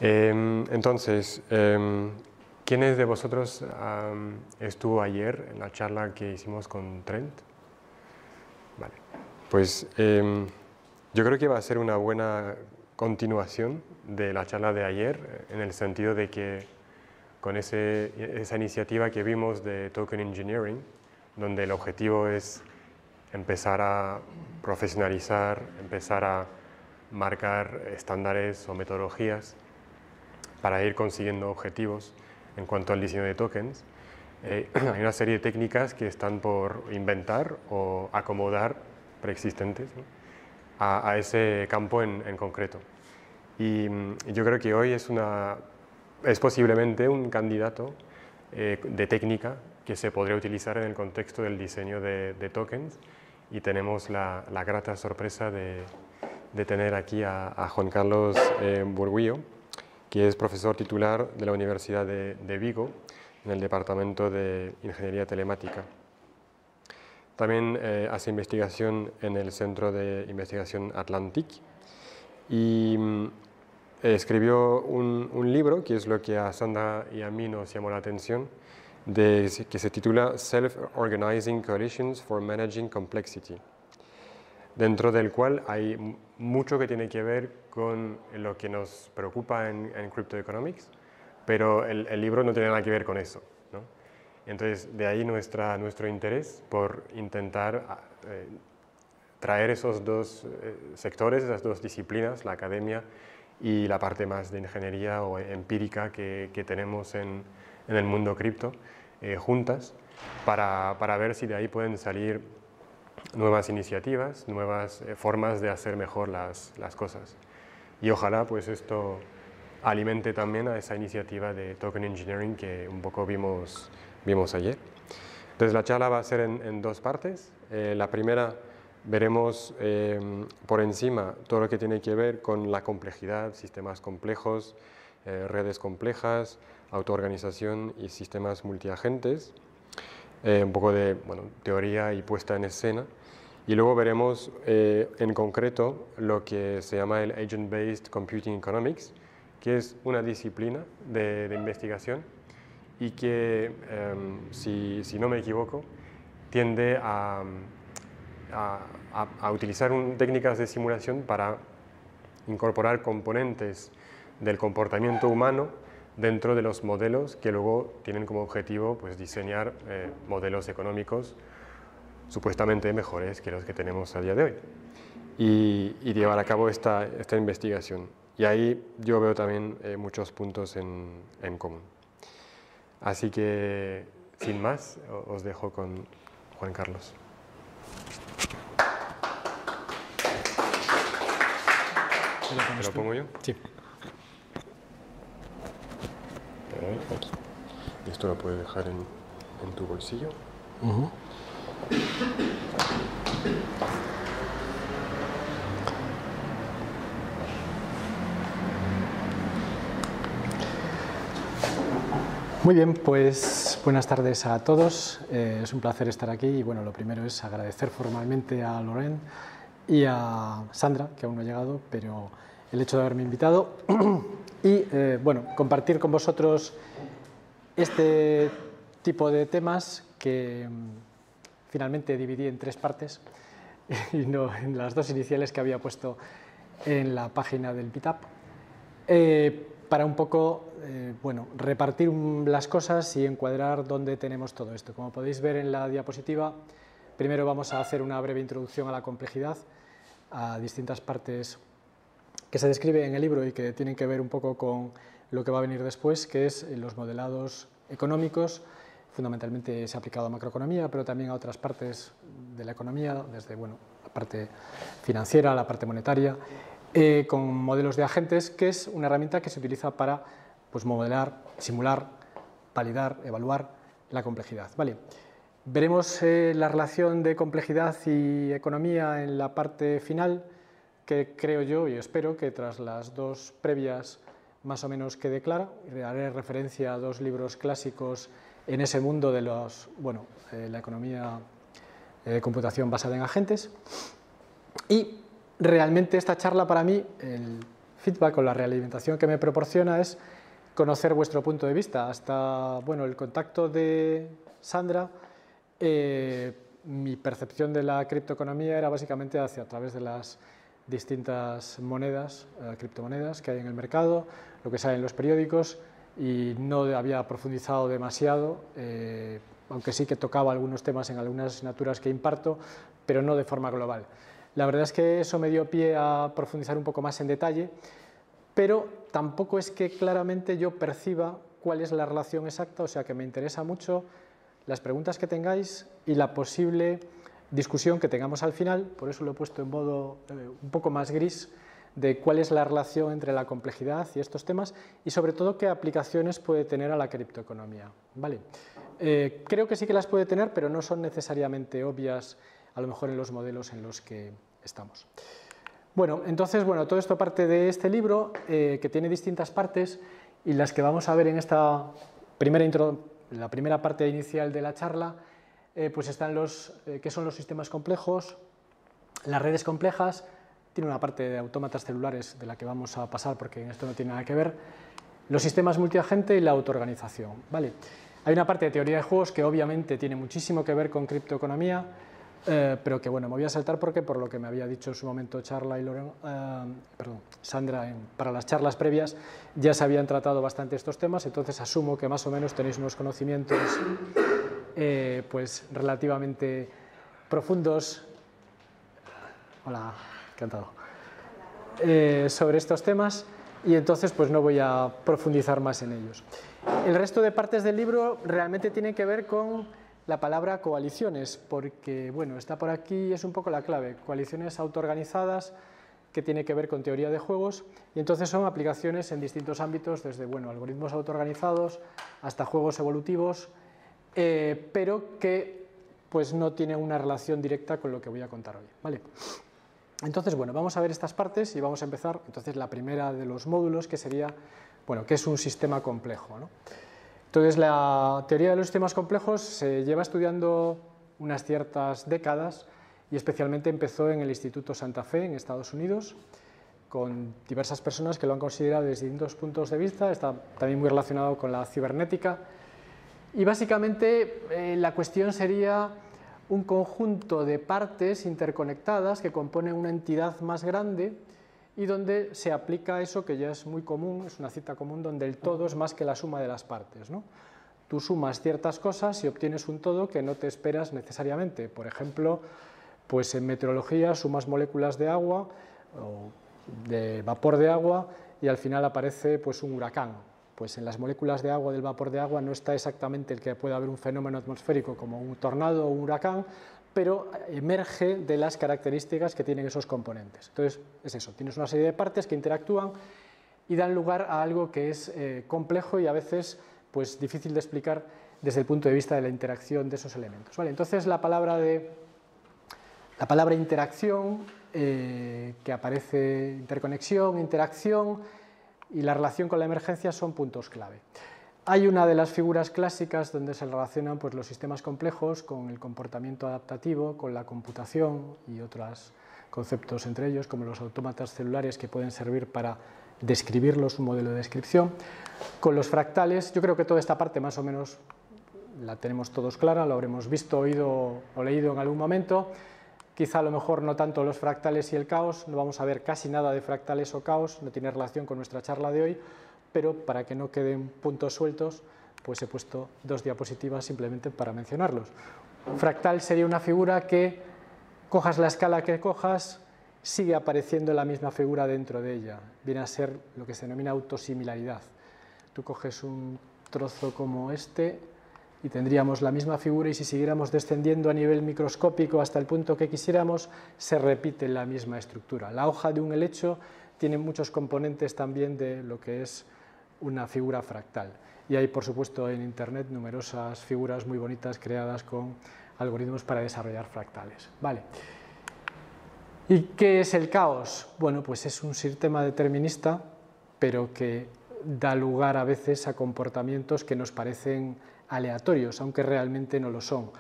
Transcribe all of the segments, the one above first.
Entonces, ¿quiénes de vosotros estuvo ayer en la charla que hicimos con Trent? Vale. Pues yo creo que va a ser una buena continuación de la charla de ayer, en el sentido de que con esa iniciativa que vimos de Token Engineering, donde el objetivo es empezar a profesionalizar, empezar a marcar estándares o metodologías para ir consiguiendo objetivos en cuanto al diseño de tokens. Hay una serie de técnicas que están por inventar o acomodar preexistentes, ¿no?, a ese campo en concreto. Y yo creo que hoy es posiblemente un candidato de técnica que se podría utilizar en el contexto del diseño de tokens, y tenemos la grata sorpresa de tener aquí a Juan Carlos Burguillo, que es profesor titular de la Universidad de Vigo en el Departamento de Ingeniería Telemática. También hace investigación en el Centro de Investigación Atlantic y escribió un libro, que es lo que a Sandra y a mí nos llamó la atención, que se titula Self-Organizing Coalitions for Managing Complexity, dentro del cual hay mucho que tiene que ver con lo que nos preocupa en Cryptoeconomics, pero el libro no tiene nada que ver con eso, ¿no? Entonces, de ahí nuestro interés por intentar traer esos dos sectores, esas dos disciplinas, la academia y la parte más de ingeniería o empírica que tenemos en el mundo cripto, juntas, para ver si de ahí pueden salir nuevas iniciativas, nuevas formas de hacer mejor las cosas. Y ojalá pues esto alimente también a esa iniciativa de Token Engineering que un poco vimos ayer. Entonces la charla va a ser en dos partes. La primera, veremos por encima todo lo que tiene que ver con la complejidad, sistemas complejos, redes complejas, autoorganización y sistemas multiagentes, un poco de teoría y puesta en escena. Y luego veremos en concreto lo que se llama el Agent-Based Computing Economics, que es una disciplina de investigación y que, si no me equivoco, tiende a utilizar técnicas de simulación para incorporar componentes del comportamiento humano dentro de los modelos que luego tienen como objetivo pues, diseñar modelos económicos supuestamente mejores que los que tenemos a día de hoy y llevar a cabo esta investigación. Y ahí yo veo también muchos puntos en común. Así que, sin más, os dejo con Juan Carlos. ¿Me lo pongo yo? Sí. Aquí. Esto lo puedes dejar en tu bolsillo. Muy bien, pues buenas tardes a todos. Es un placer estar aquí y bueno, lo primero es agradecer formalmente a Loren y a Sandra, que aún no ha llegado, pero el hecho de haberme invitado y bueno, compartir con vosotros este tipo de temas que finalmente dividí en tres partes y no en las dos iniciales que había puesto en la página del Meetup, para un poco bueno, repartir las cosas y encuadrar dónde tenemos todo esto. Como podéis ver en la diapositiva, primero vamos a hacer una breve introducción a la complejidad, a distintas partes que se describe en el libro y que tienen que ver un poco con lo que va a venir después, que es los modelados económicos. Fundamentalmente se ha aplicado a macroeconomía, pero también a otras partes de la economía, desde bueno, la parte financiera, la parte monetaria, con modelos de agentes, que es una herramienta que se utiliza para pues, modelar, simular, validar, evaluar la complejidad. Vale. Veremos la relación de complejidad y economía en la parte final, que creo yo y espero que tras las dos previas más o menos quede clara. Haré referencia a dos libros clásicos en ese mundo de la economía de computación basada en agentes. Y realmente esta charla para mí, feedback o la realimentación que me proporciona es conocer vuestro punto de vista. Hasta el contacto de Sandra, mi percepción de la criptoeconomía era básicamente a través de las distintas monedas, criptomonedas que hay en el mercado, lo que sale en los periódicos, y no había profundizado demasiado, aunque sí que tocaba algunos temas en algunas asignaturas que imparto, pero no de forma global. La verdad es que eso me dio pie a profundizar un poco más en detalle, pero tampoco es que claramente yo perciba cuál es la relación exacta, o sea que me interesa mucho las preguntas que tengáis y la posible discusión que tengamos al final, por eso lo he puesto en modo un poco más gris, de cuál es la relación entre la complejidad y estos temas y sobre todo qué aplicaciones puede tener a la criptoeconomía. ¿Vale? Creo que sí que las puede tener, pero no son necesariamente obvias a lo mejor en los modelos en los que estamos. Entonces, todo esto parte de este libro que tiene distintas partes y las que vamos a ver en esta la primera parte inicial de la charla, pues están qué son los sistemas complejos, las redes complejas, tiene una parte de autómatas celulares de la que vamos a pasar porque en esto no tiene nada que ver, los sistemas multiagente y la autoorganización. ¿Vale? Hay una parte de teoría de juegos que obviamente tiene muchísimo que ver con criptoeconomía, pero que me voy a saltar porque por lo que me había dicho en su momento Sandra para las charlas previas ya se habían tratado bastante estos temas, entonces asumo que más o menos tenéis unos conocimientos pues relativamente profundos. Hola, encantado. Sobre estos temas y entonces pues no voy a profundizar más en ellos. El resto de partes del libro realmente tienen que ver con la palabra coaliciones, porque está por aquí, es un poco la clave, coaliciones autoorganizadas, que tiene que ver con teoría de juegos, y entonces son aplicaciones en distintos ámbitos, desde algoritmos autoorganizados hasta juegos evolutivos, pero que pues no tienen una relación directa con lo que voy a contar hoy. ¿Vale? Entonces, vamos a ver estas partes y vamos a empezar, entonces, la primera de los módulos, que sería, ¿qué es un sistema complejo? ¿No? Entonces, la teoría de los sistemas complejos se lleva estudiando unas ciertas décadas y especialmente empezó en el Instituto Santa Fe, en Estados Unidos, con diversas personas que lo han considerado desde distintos puntos de vista, está también muy relacionado con la cibernética, y básicamente la cuestión sería un conjunto de partes interconectadas que componen una entidad más grande y donde se aplica eso que ya es muy común, es una cita común, donde el todo es más que la suma de las partes, ¿no? Tú sumas ciertas cosas y obtienes un todo que no te esperas necesariamente. Por ejemplo, pues en meteorología sumas moléculas de agua o de vapor de agua y al final aparece pues un huracán. Pues en las moléculas de agua del vapor de agua no está exactamente el que puede haber un fenómeno atmosférico como un tornado o un huracán, pero emerge de las características que tienen esos componentes. Entonces, es eso, tienes una serie de partes que interactúan y dan lugar a algo que es complejo y a veces pues, difícil de explicar desde el punto de vista de la interacción de esos elementos. ¿Vale? Entonces, la palabra interacción, que aparece interconexión, interacción y la relación con la emergencia son puntos clave. Hay una de las figuras clásicas donde se relacionan pues, los sistemas complejos con el comportamiento adaptativo, con la computación y otros conceptos entre ellos, como los autómatas celulares que pueden servir para describirlos, un modelo de descripción. Con los fractales, yo creo que toda esta parte más o menos la tenemos todos clara, lo habremos visto, oído o leído en algún momento. Quizá a lo mejor no tanto los fractales y el caos, no vamos a ver casi nada de fractales o caos, no tiene relación con nuestra charla de hoy, pero para que no queden puntos sueltos, pues he puesto dos diapositivas simplemente para mencionarlos. Un fractal sería una figura que, cojas la escala que cojas, sigue apareciendo la misma figura dentro de ella. Viene a ser lo que se denomina autosimilaridad. Tú coges un trozo como este y tendríamos la misma figura y si siguiéramos descendiendo a nivel microscópico hasta el punto que quisiéramos, se repite la misma estructura. La hoja de un helecho tiene muchos componentes también de lo que es una figura fractal. Y hay, por supuesto, en Internet numerosas figuras muy bonitas creadas con algoritmos para desarrollar fractales. Vale. ¿Y qué es el caos? Bueno, pues es un sistema determinista, pero que da lugar a veces a comportamientos que nos parecen aleatorios, aunque realmente no lo son.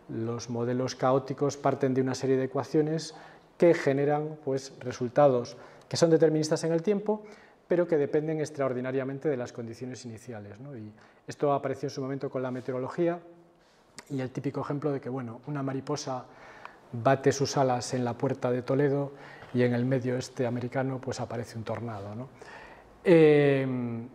Los modelos caóticos parten de una serie de ecuaciones que generan pues, resultados que son deterministas en el tiempo, pero que dependen extraordinariamente de las condiciones iniciales, ¿no? Y esto apareció en su momento con la meteorología, y el típico ejemplo de que, bueno, una mariposa bate sus alas en la puerta de Toledo y en el medio oeste americano pues aparece un tornado, ¿no? El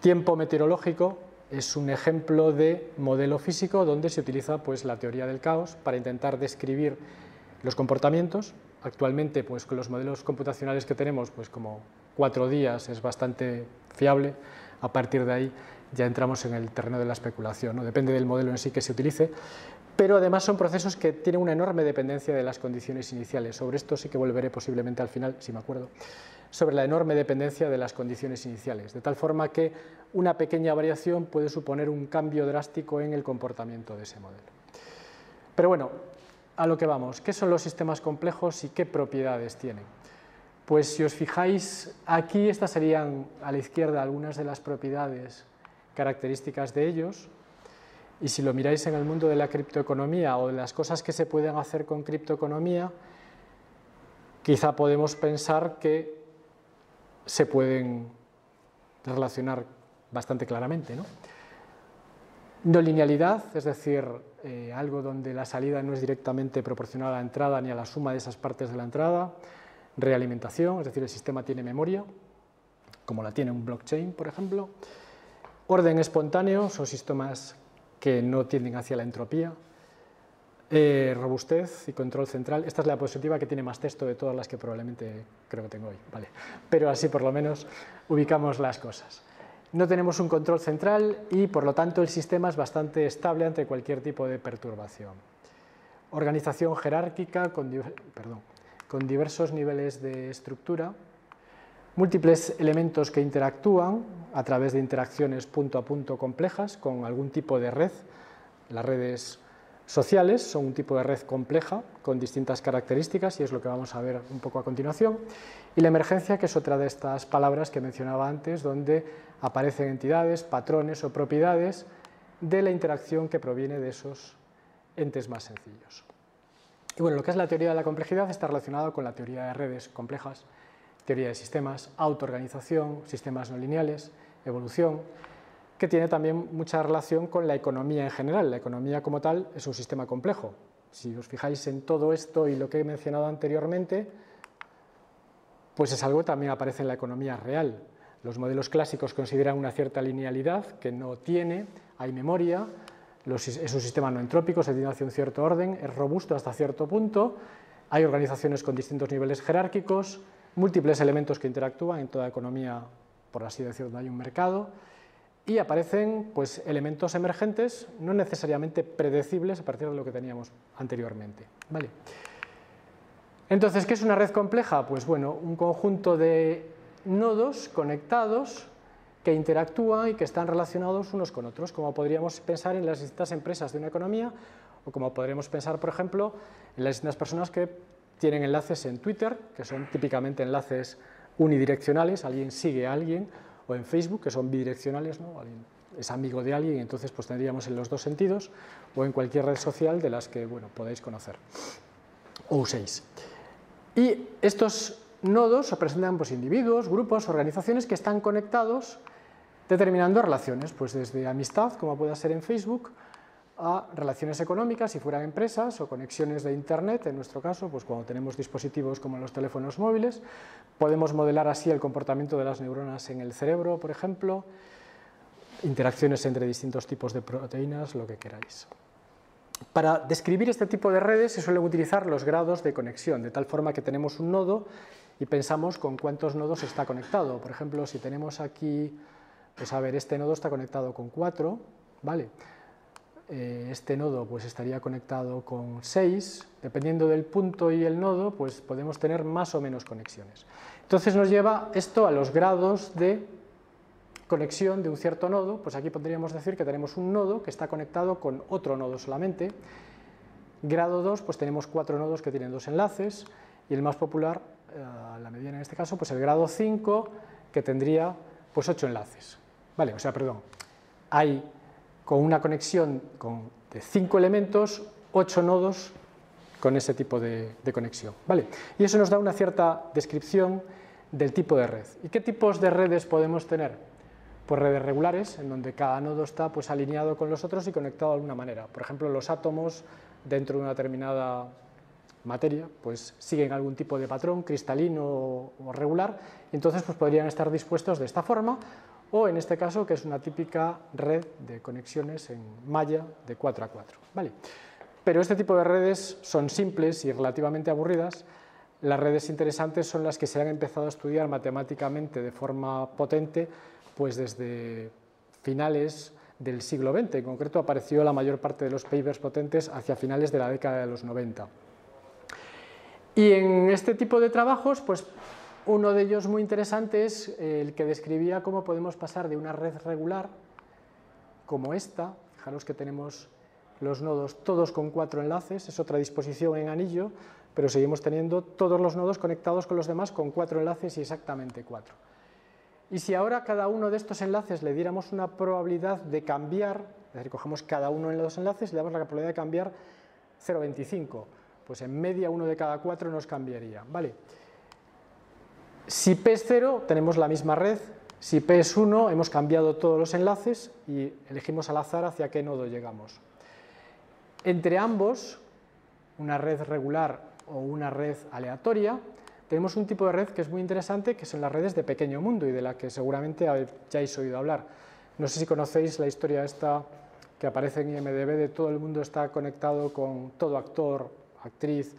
tiempo meteorológico es un ejemplo de modelo físico donde se utiliza pues la teoría del caos para intentar describir los comportamientos. Actualmente, pues con los modelos computacionales que tenemos, pues como 4 días es bastante fiable. A partir de ahí ya entramos en el terreno de la especulación, ¿no? Depende del modelo en sí que se utilice, pero además son procesos que tienen una enorme dependencia de las condiciones iniciales. Sobre esto sí que volveré posiblemente al final, si me acuerdo, sobre la enorme dependencia de las condiciones iniciales, de tal forma que una pequeña variación puede suponer un cambio drástico en el comportamiento de ese modelo. Pero bueno, a lo que vamos, ¿qué son los sistemas complejos y qué propiedades tienen? Pues si os fijáis aquí, estas serían a la izquierda algunas de las propiedades características de ellos, y si lo miráis en el mundo de la criptoeconomía o de las cosas que se pueden hacer con criptoeconomía, quizá podemos pensar que se pueden relacionar bastante claramente, ¿no? No linealidad, es decir, algo donde la salida no es directamente proporcional a la entrada ni a la suma de esas partes de la entrada. Realimentación, es decir, el sistema tiene memoria, como la tiene un blockchain, por ejemplo. Orden espontáneo, son sistemas que no tienden hacia la entropía. Robustez y control central, esta es la diapositiva que tiene más texto de todas las que probablemente creo que tengo hoy, ¿vale? Pero así por lo menos ubicamos las cosas. No tenemos un control central y por lo tanto el sistema es bastante estable ante cualquier tipo de perturbación. Organización jerárquica con diversos niveles de estructura, múltiples elementos que interactúan a través de interacciones punto a punto complejas con algún tipo de red. Las redes sociales son un tipo de red compleja con distintas características y es lo que vamos a ver un poco a continuación. Y la emergencia, que es otra de estas palabras que mencionaba antes, donde aparecen entidades, patrones o propiedades de la interacción que proviene de esos entes más sencillos. Y bueno, lo que es la teoría de la complejidad está relacionado con la teoría de redes complejas, teoría de sistemas, autoorganización, sistemas no lineales, evolución, que tiene también mucha relación con la economía en general. La economía como tal es un sistema complejo. Si os fijáis en todo esto y lo que he mencionado anteriormente, pues es algo que también aparece en la economía real. Los modelos clásicos consideran una cierta linealidad que no tiene, hay memoria, es un sistema no entrópico, se tiene hacia un cierto orden, es robusto hasta cierto punto, hay organizaciones con distintos niveles jerárquicos, múltiples elementos que interactúan en toda economía, por así decirlo, hay un mercado, y aparecen pues, elementos emergentes no necesariamente predecibles a partir de lo que teníamos anteriormente, ¿vale? Entonces, ¿qué es una red compleja? Pues bueno, un conjunto de nodos conectados que interactúan y que están relacionados unos con otros, como podríamos pensar en las distintas empresas de una economía, o como podríamos pensar, por ejemplo, en las distintas personas que tienen enlaces en Twitter, que son típicamente enlaces unidireccionales, alguien sigue a alguien, o en Facebook, que son bidireccionales, ¿no? Alguien es amigo de alguien y entonces pues tendríamos en los dos sentidos, o en cualquier red social de las que bueno, podéis conocer o uséis. Y estos nodos representan pues, individuos, grupos, organizaciones que están conectados determinando relaciones, pues desde amistad, como puede ser en Facebook, a relaciones económicas, si fueran empresas, o conexiones de Internet, en nuestro caso, pues cuando tenemos dispositivos como los teléfonos móviles, podemos modelar así el comportamiento de las neuronas en el cerebro, por ejemplo, interacciones entre distintos tipos de proteínas, lo que queráis. Para describir este tipo de redes se suelen utilizar los grados de conexión, de tal forma que tenemos un nodo y pensamos con cuántos nodos está conectado. Por ejemplo, si tenemos aquí, pues a ver, este nodo está conectado con 4, ¿vale? Este nodo pues estaría conectado con 6, dependiendo del punto y el nodo, pues podemos tener más o menos conexiones. Entonces nos lleva esto a los grados de conexión de un cierto nodo, pues aquí podríamos decir que tenemos un nodo que está conectado con otro nodo solamente. Grado 2, pues tenemos 4 nodos que tienen 2 enlaces, y el más popular, la mediana en este caso, pues el grado 5, que tendría pues 8 enlaces. Vale, o sea, perdón, hay con una conexión de 5 elementos, 8 nodos con ese tipo de conexión. ¿Vale? Y eso nos da una cierta descripción del tipo de red. ¿Y qué tipos de redes podemos tener? Pues redes regulares, en donde cada nodo está pues, alineado con los otros y conectado de alguna manera. Por ejemplo, los átomos dentro de una determinada materia pues siguen algún tipo de patrón cristalino o regular, y entonces pues, podrían estar dispuestos de esta forma, o en este caso, que es una típica red de conexiones en malla de 4 a 4. ¿Vale? Pero este tipo de redes son simples y relativamente aburridas. Las redes interesantes son las que se han empezado a estudiar matemáticamente de forma potente pues desde finales del siglo XX. En concreto apareció la mayor parte de los papers potentes hacia finales de la década de los 90. Y en este tipo de trabajos, pues uno de ellos muy interesante es el que describía cómo podemos pasar de una red regular como esta. Fijaros que tenemos los nodos todos con 4 enlaces, es otra disposición en anillo, pero seguimos teniendo todos los nodos conectados con los demás con 4 enlaces y exactamente 4. Y si ahora cada uno de estos enlaces le diéramos una probabilidad de cambiar, es decir, cogemos cada uno de los enlaces y le damos la probabilidad de cambiar 0,25, pues en media uno de cada 4 nos cambiaría. ¿Vale? Si P es 0, tenemos la misma red. Si P es 1, hemos cambiado todos los enlaces y elegimos al azar hacia qué nodo llegamos. Entre ambos, una red regular o una red aleatoria, tenemos un tipo de red que es muy interesante, que son las redes de pequeño mundo y de la que seguramente ya habéis oído hablar. No sé si conocéis la historia esta que aparece en IMDb de todo el mundo está conectado con todo actor, actriz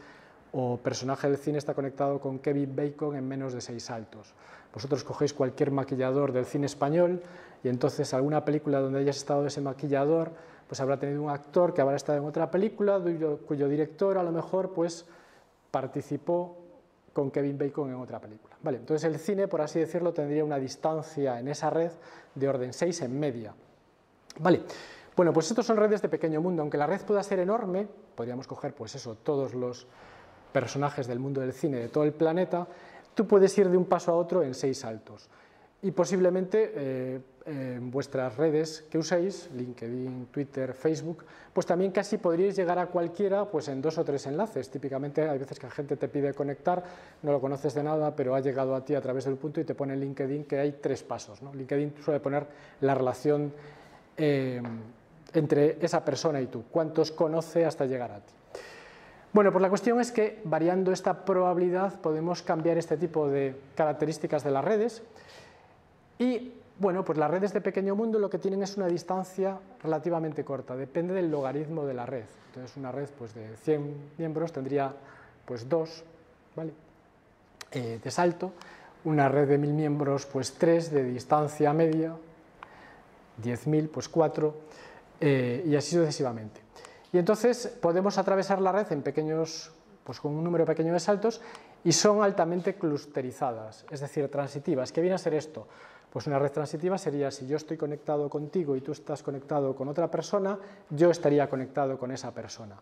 o personaje del cine está conectado con Kevin Bacon en menos de 6 saltos. Vosotros cogéis cualquier maquillador del cine español y entonces alguna película donde hayas estado ese maquillador, pues habrá tenido un actor que habrá estado en otra película cuyo director a lo mejor pues participó con Kevin Bacon en otra película. Vale, entonces el cine, por así decirlo, tendría una distancia en esa red de orden 6 en media. Vale, bueno, pues estos son redes de pequeño mundo, aunque la red pueda ser enorme, podríamos coger pues eso, todos los personajes del mundo del cine de todo el planeta, tú puedes ir de un paso a otro en 6 saltos. Y posiblemente en vuestras redes que uséis, LinkedIn, Twitter, Facebook, pues también casi podríais llegar a cualquiera pues en 2 o 3 enlaces. Típicamente hay veces que la gente te pide conectar, no lo conoces de nada, pero ha llegado a ti a través del punto y te pone en LinkedIn que hay 3 pasos, ¿no? LinkedIn suele poner la relación entre esa persona y tú, cuántos conoce hasta llegar a ti. Bueno, pues la cuestión es que variando esta probabilidad podemos cambiar este tipo de características de las redes. Y bueno, pues las redes de pequeño mundo lo que tienen es una distancia relativamente corta, depende del logaritmo de la red. Entonces una red pues, de 100 miembros tendría pues 2, ¿vale? De salto, una red de 1000 miembros pues 3 de distancia media, 10.000 pues 4 y así sucesivamente. Y entonces podemos atravesar la red en pequeños, pues con un número pequeño de saltos y son altamente clusterizadas, es decir, transitivas. ¿Qué viene a ser esto? Pues una red transitiva sería si yo estoy conectado contigo y tú estás conectado con otra persona, yo estaría conectado con esa persona.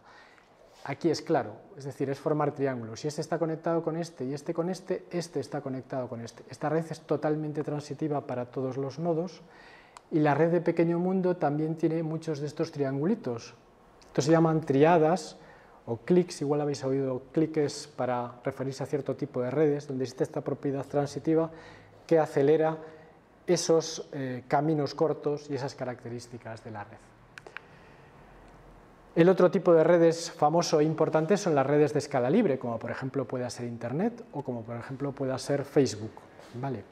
Aquí es claro, es decir, es formar triángulos. Si este está conectado con este y este con este, este está conectado con este. Esta red es totalmente transitiva para todos los nodos y la red de pequeño mundo también tiene muchos de estos triangulitos. Estos se llaman triadas o clics, igual habéis oído cliques para referirse a cierto tipo de redes, donde existe esta propiedad transitiva que acelera esos caminos cortos y esas características de la red. El otro tipo de redes famoso e importante son las redes de escala libre, como por ejemplo pueda ser Internet o como por ejemplo pueda ser Facebook. ¿Vale?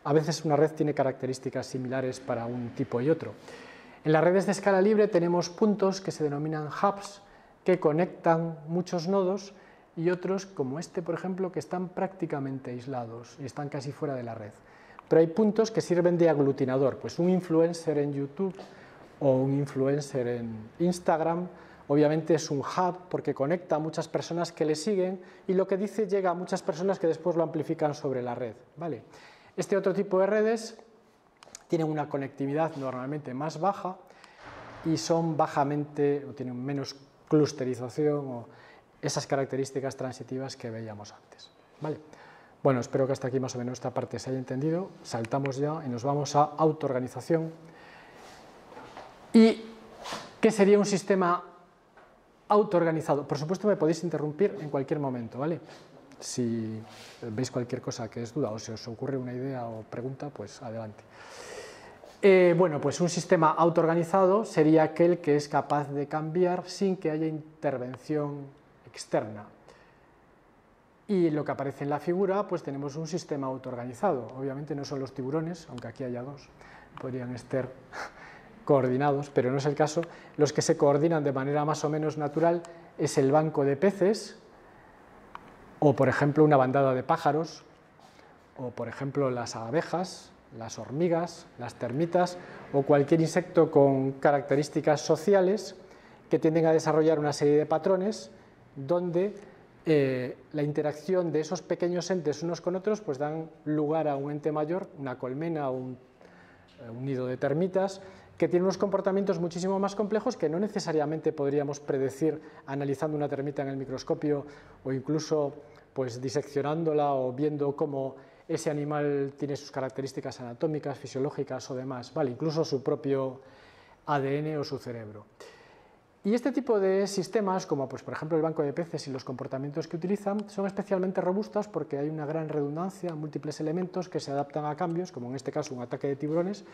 A veces una red tiene características similares para un tipo y otro. En las redes de escala libre tenemos puntos que se denominan hubs, que conectan muchos nodos y otros, como este por ejemplo, que están prácticamente aislados y están casi fuera de la red. Pero hay puntos que sirven de aglutinador, pues un influencer en YouTube o un influencer en Instagram, obviamente es un hub porque conecta a muchas personas que le siguen y lo que dice llega a muchas personas que después lo amplifican sobre la red. ¿Vale? Este otro tipo de redes tienen una conectividad normalmente más baja y son bajamente, o tienen menos clusterización o esas características transitivas que veíamos antes. ¿Vale? Bueno, espero que hasta aquí más o menos esta parte se haya entendido. Saltamos ya y nos vamos a autoorganización. ¿Y qué sería un sistema autoorganizado. Por supuesto, me podéis interrumpir en cualquier momento, ¿vale? Si veis cualquier cosa que es duda o si os ocurre una idea o pregunta, pues adelante. Bueno, pues un sistema autoorganizado sería aquel que es capaz de cambiar sin que haya intervención externa. Y lo que aparece en la figura, pues tenemos un sistema autoorganizado. Obviamente no son los tiburones, aunque aquí haya dos, podrían estar coordinados, pero no es el caso. Los que se coordinan de manera más o menos natural es el banco de peces, o por ejemplo una bandada de pájaros, o por ejemplo las abejas, las hormigas, las termitas o cualquier insecto con características sociales que tienden a desarrollar una serie de patrones donde la interacción de esos pequeños entes unos con otros pues dan lugar a un ente mayor, una colmena o un nido de termitas, que tiene unos comportamientos muchísimo más complejos que no necesariamente podríamos predecir analizando una termita en el microscopio o incluso pues diseccionándola o viendo cómo ese animal tiene sus características anatómicas, fisiológicas o demás, vale, incluso su propio ADN o su cerebro. Y este tipo de sistemas, como pues, por ejemplo el banco de peces y los comportamientos que utilizan, son especialmente robustos porque hay una gran redundancia, múltiples elementos que se adaptan a cambios, como en este caso un ataque de tiburones,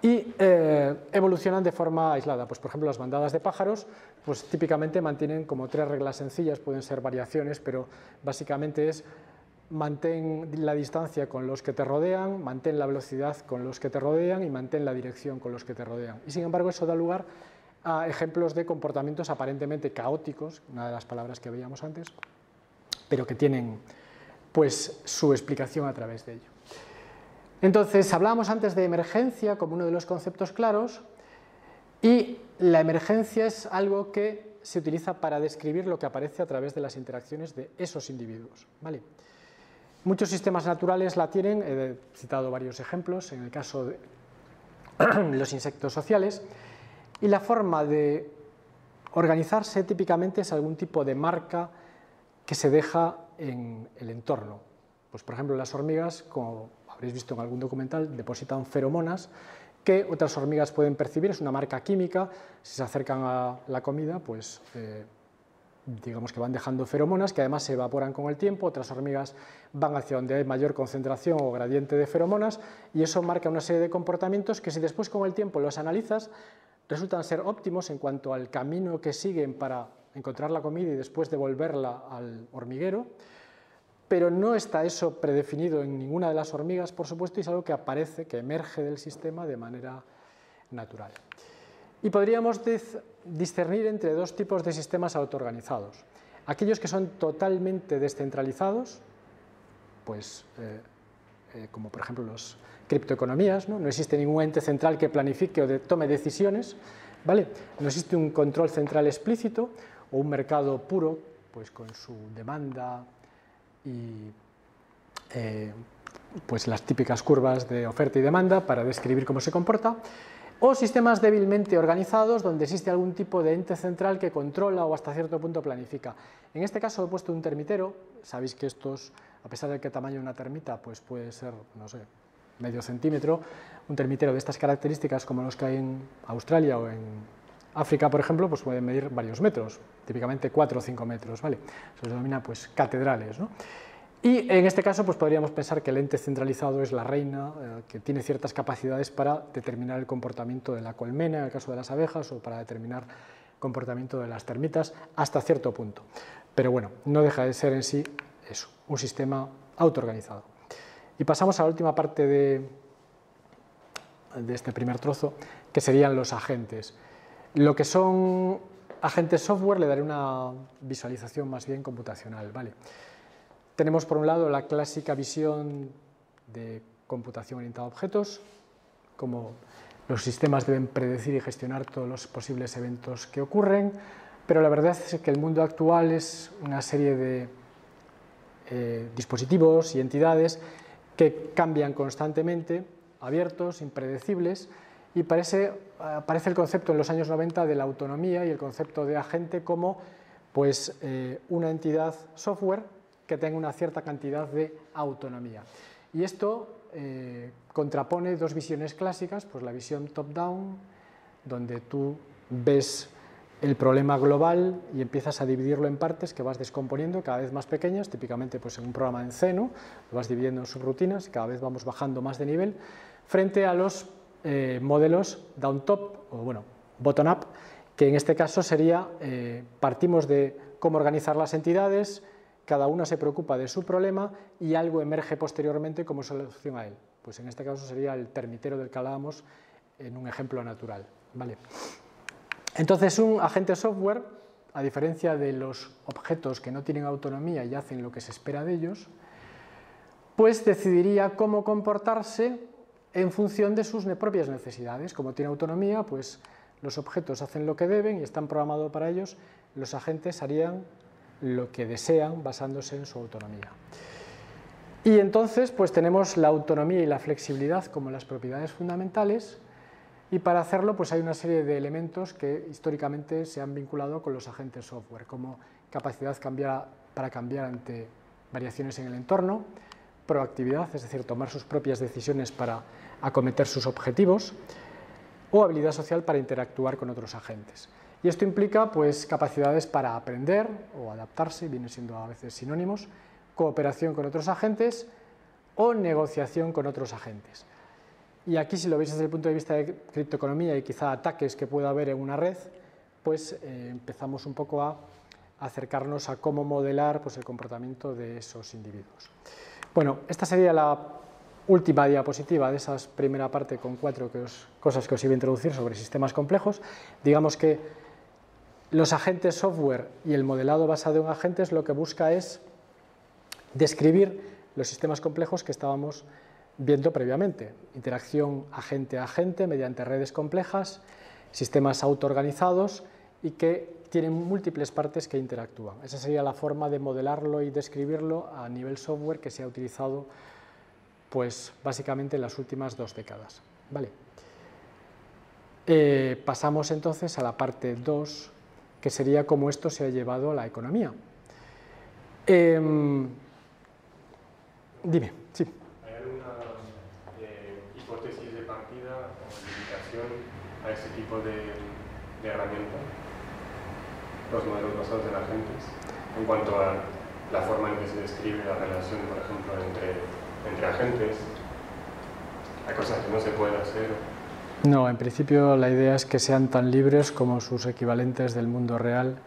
y evolucionan de forma aislada. Pues, por ejemplo, las bandadas de pájaros pues, típicamente mantienen como 3 reglas sencillas, pueden ser variaciones, pero básicamente es mantén la distancia con los que te rodean, mantén la velocidad con los que te rodean y mantén la dirección con los que te rodean. Y sin embargo eso da lugar a ejemplos de comportamientos aparentemente caóticos, una de las palabras que veíamos antes, pero que tienen pues su explicación a través de ello. Entonces, hablábamos antes de emergencia como uno de los conceptos claros, y la emergencia es algo que se utiliza para describir lo que aparece a través de las interacciones de esos individuos, ¿vale? Muchos sistemas naturales la tienen, he citado varios ejemplos, en el caso de los insectos sociales, y la forma de organizarse típicamente es algún tipo de marca que se deja en el entorno. Pues, por ejemplo, las hormigas, como habréis visto en algún documental, depositan feromonas que otras hormigas pueden percibir, es una marca química, si se acercan a la comida, pues digamos que van dejando feromonas que además se evaporan con el tiempo, otras hormigas van hacia donde hay mayor concentración o gradiente de feromonas y eso marca una serie de comportamientos que si después con el tiempo los analizas resultan ser óptimos en cuanto al camino que siguen para encontrar la comida y después devolverla al hormiguero, pero no está eso predefinido en ninguna de las hormigas, por supuesto, y es algo que aparece, que emerge del sistema de manera natural. Y podríamos discernir entre dos tipos de sistemas autoorganizados. Aquellos que son totalmente descentralizados, pues, como por ejemplo las criptoeconomías, ¿no? No existe ningún ente central que planifique o tome decisiones, ¿vale? No existe un control central explícito o un mercado puro, pues con su demanda y pues las típicas curvas de oferta y demanda para describir cómo se comporta, o sistemas débilmente organizados donde existe algún tipo de ente central que controla o hasta cierto punto planifica. En este caso he puesto un termitero, sabéis que estos, a pesar del que tamaño de una termita, pues puede ser, no sé, medio centímetro, un termitero de estas características como los que hay en Australia o en África, por ejemplo, pues pueden medir varios metros, típicamente 4 o 5 metros, ¿vale? Se denomina pues catedrales, ¿no? Y en este caso pues podríamos pensar que el ente centralizado es la reina, que tiene ciertas capacidades para determinar el comportamiento de la colmena, en el caso de las abejas, o para determinar el comportamiento de las termitas, hasta cierto punto. Pero bueno, no deja de ser en sí eso, un sistema autoorganizado. Y pasamos a la última parte de este primer trozo, que serían los agentes. Lo que son agentes software le daré una visualización más bien computacional, ¿vale? Tenemos por un lado la clásica visión de computación orientada a objetos, como los sistemas deben predecir y gestionar todos los posibles eventos que ocurren, pero la verdad es que el mundo actual es una serie de dispositivos y entidades que cambian constantemente, abiertos, impredecibles, y aparece el concepto en los años 90 de la autonomía y el concepto de agente como pues, una entidad software que tenga una cierta cantidad de autonomía. Y esto contrapone dos visiones clásicas, pues la visión top-down, donde tú ves el problema global y empiezas a dividirlo en partes que vas descomponiendo cada vez más pequeñas, típicamente pues en un programa en C, ¿no? Lo vas dividiendo en subrutinas y cada vez vamos bajando más de nivel, frente a los modelos down-top, o bueno, bottom-up, que en este caso sería, partimos de cómo organizar las entidades, cada una se preocupa de su problema y algo emerge posteriormente como solución a él. Pues en este caso sería el termitero del que hablábamos en un ejemplo natural, ¿vale? Entonces, un agente software, a diferencia de los objetos que no tienen autonomía y hacen lo que se espera de ellos, pues decidiría cómo comportarse en función de sus propias necesidades. Como tiene autonomía, pues los objetos hacen lo que deben y están programados para ellos, los agentes harían lo que desean basándose en su autonomía. Y entonces, pues tenemos la autonomía y la flexibilidad como las propiedades fundamentales. Y para hacerlo pues hay una serie de elementos que históricamente se han vinculado con los agentes software, como capacidad para cambiar ante variaciones en el entorno, proactividad, es decir, tomar sus propias decisiones para acometer sus objetivos, o habilidad social para interactuar con otros agentes. Y esto implica pues capacidades para aprender o adaptarse, viene siendo a veces sinónimos, cooperación con otros agentes o negociación con otros agentes. Y aquí, si lo veis desde el punto de vista de criptoeconomía y quizá ataques que pueda haber en una red, pues empezamos un poco a acercarnos a cómo modelar pues, el comportamiento de esos individuos. Bueno, esta sería la última diapositiva de esa primera parte con 4 cosas que os iba a introducir sobre sistemas complejos. Digamos que los agentes software y el modelado basado en agentes lo que busca es describir los sistemas complejos que estábamos viendo previamente, interacción agente a agente mediante redes complejas, sistemas autoorganizados y que tienen múltiples partes que interactúan. Esa sería la forma de modelarlo y describirlo a nivel software que se ha utilizado pues, básicamente en las últimas 2 décadas. ¿Vale? Pasamos entonces a la parte 2, que sería cómo esto se ha llevado a la economía. Dime, sí. ¿Hipótesis de partida o limitación a ese tipo de herramienta, los modelos basados en agentes, en cuanto a la forma en que se describe la relación, por ejemplo, entre agentes? ¿Hay cosas que no se pueden hacer? No, en principio la idea es que sean tan libres como sus equivalentes del mundo real.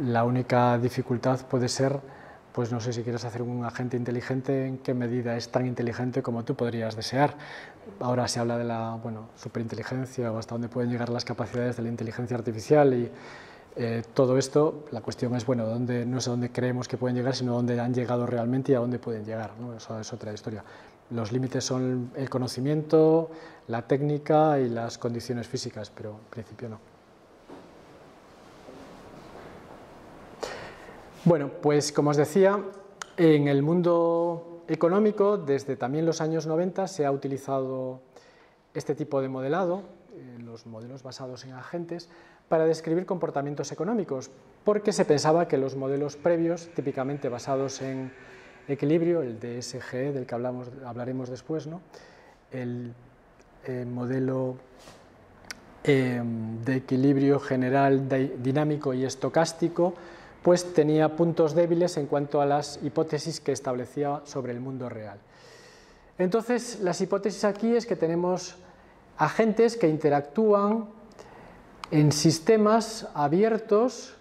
La única dificultad puede ser, pues no sé, si quieres hacer un agente inteligente, en qué medida es tan inteligente como tú podrías desear. Ahora se habla de la superinteligencia o hasta dónde pueden llegar las capacidades de la inteligencia artificial y todo esto. La cuestión es, bueno, no es a dónde creemos que pueden llegar, sino a dónde han llegado realmente y a dónde pueden llegar, ¿no? Eso es otra historia. Los límites son el conocimiento, la técnica y las condiciones físicas, pero en principio no. Bueno, pues como os decía, en el mundo económico, desde también los años 90, se ha utilizado este tipo de modelado, los modelos basados en agentes, para describir comportamientos económicos, porque se pensaba que los modelos previos, típicamente basados en equilibrio, el DSGE, del que hablaremos después, ¿no? El modelo de equilibrio general dinámico y estocástico, pues tenía puntos débiles en cuanto a las hipótesis que establecía sobre el mundo real. Entonces, las hipótesis aquí es que tenemos agentes que interactúan en sistemas abiertos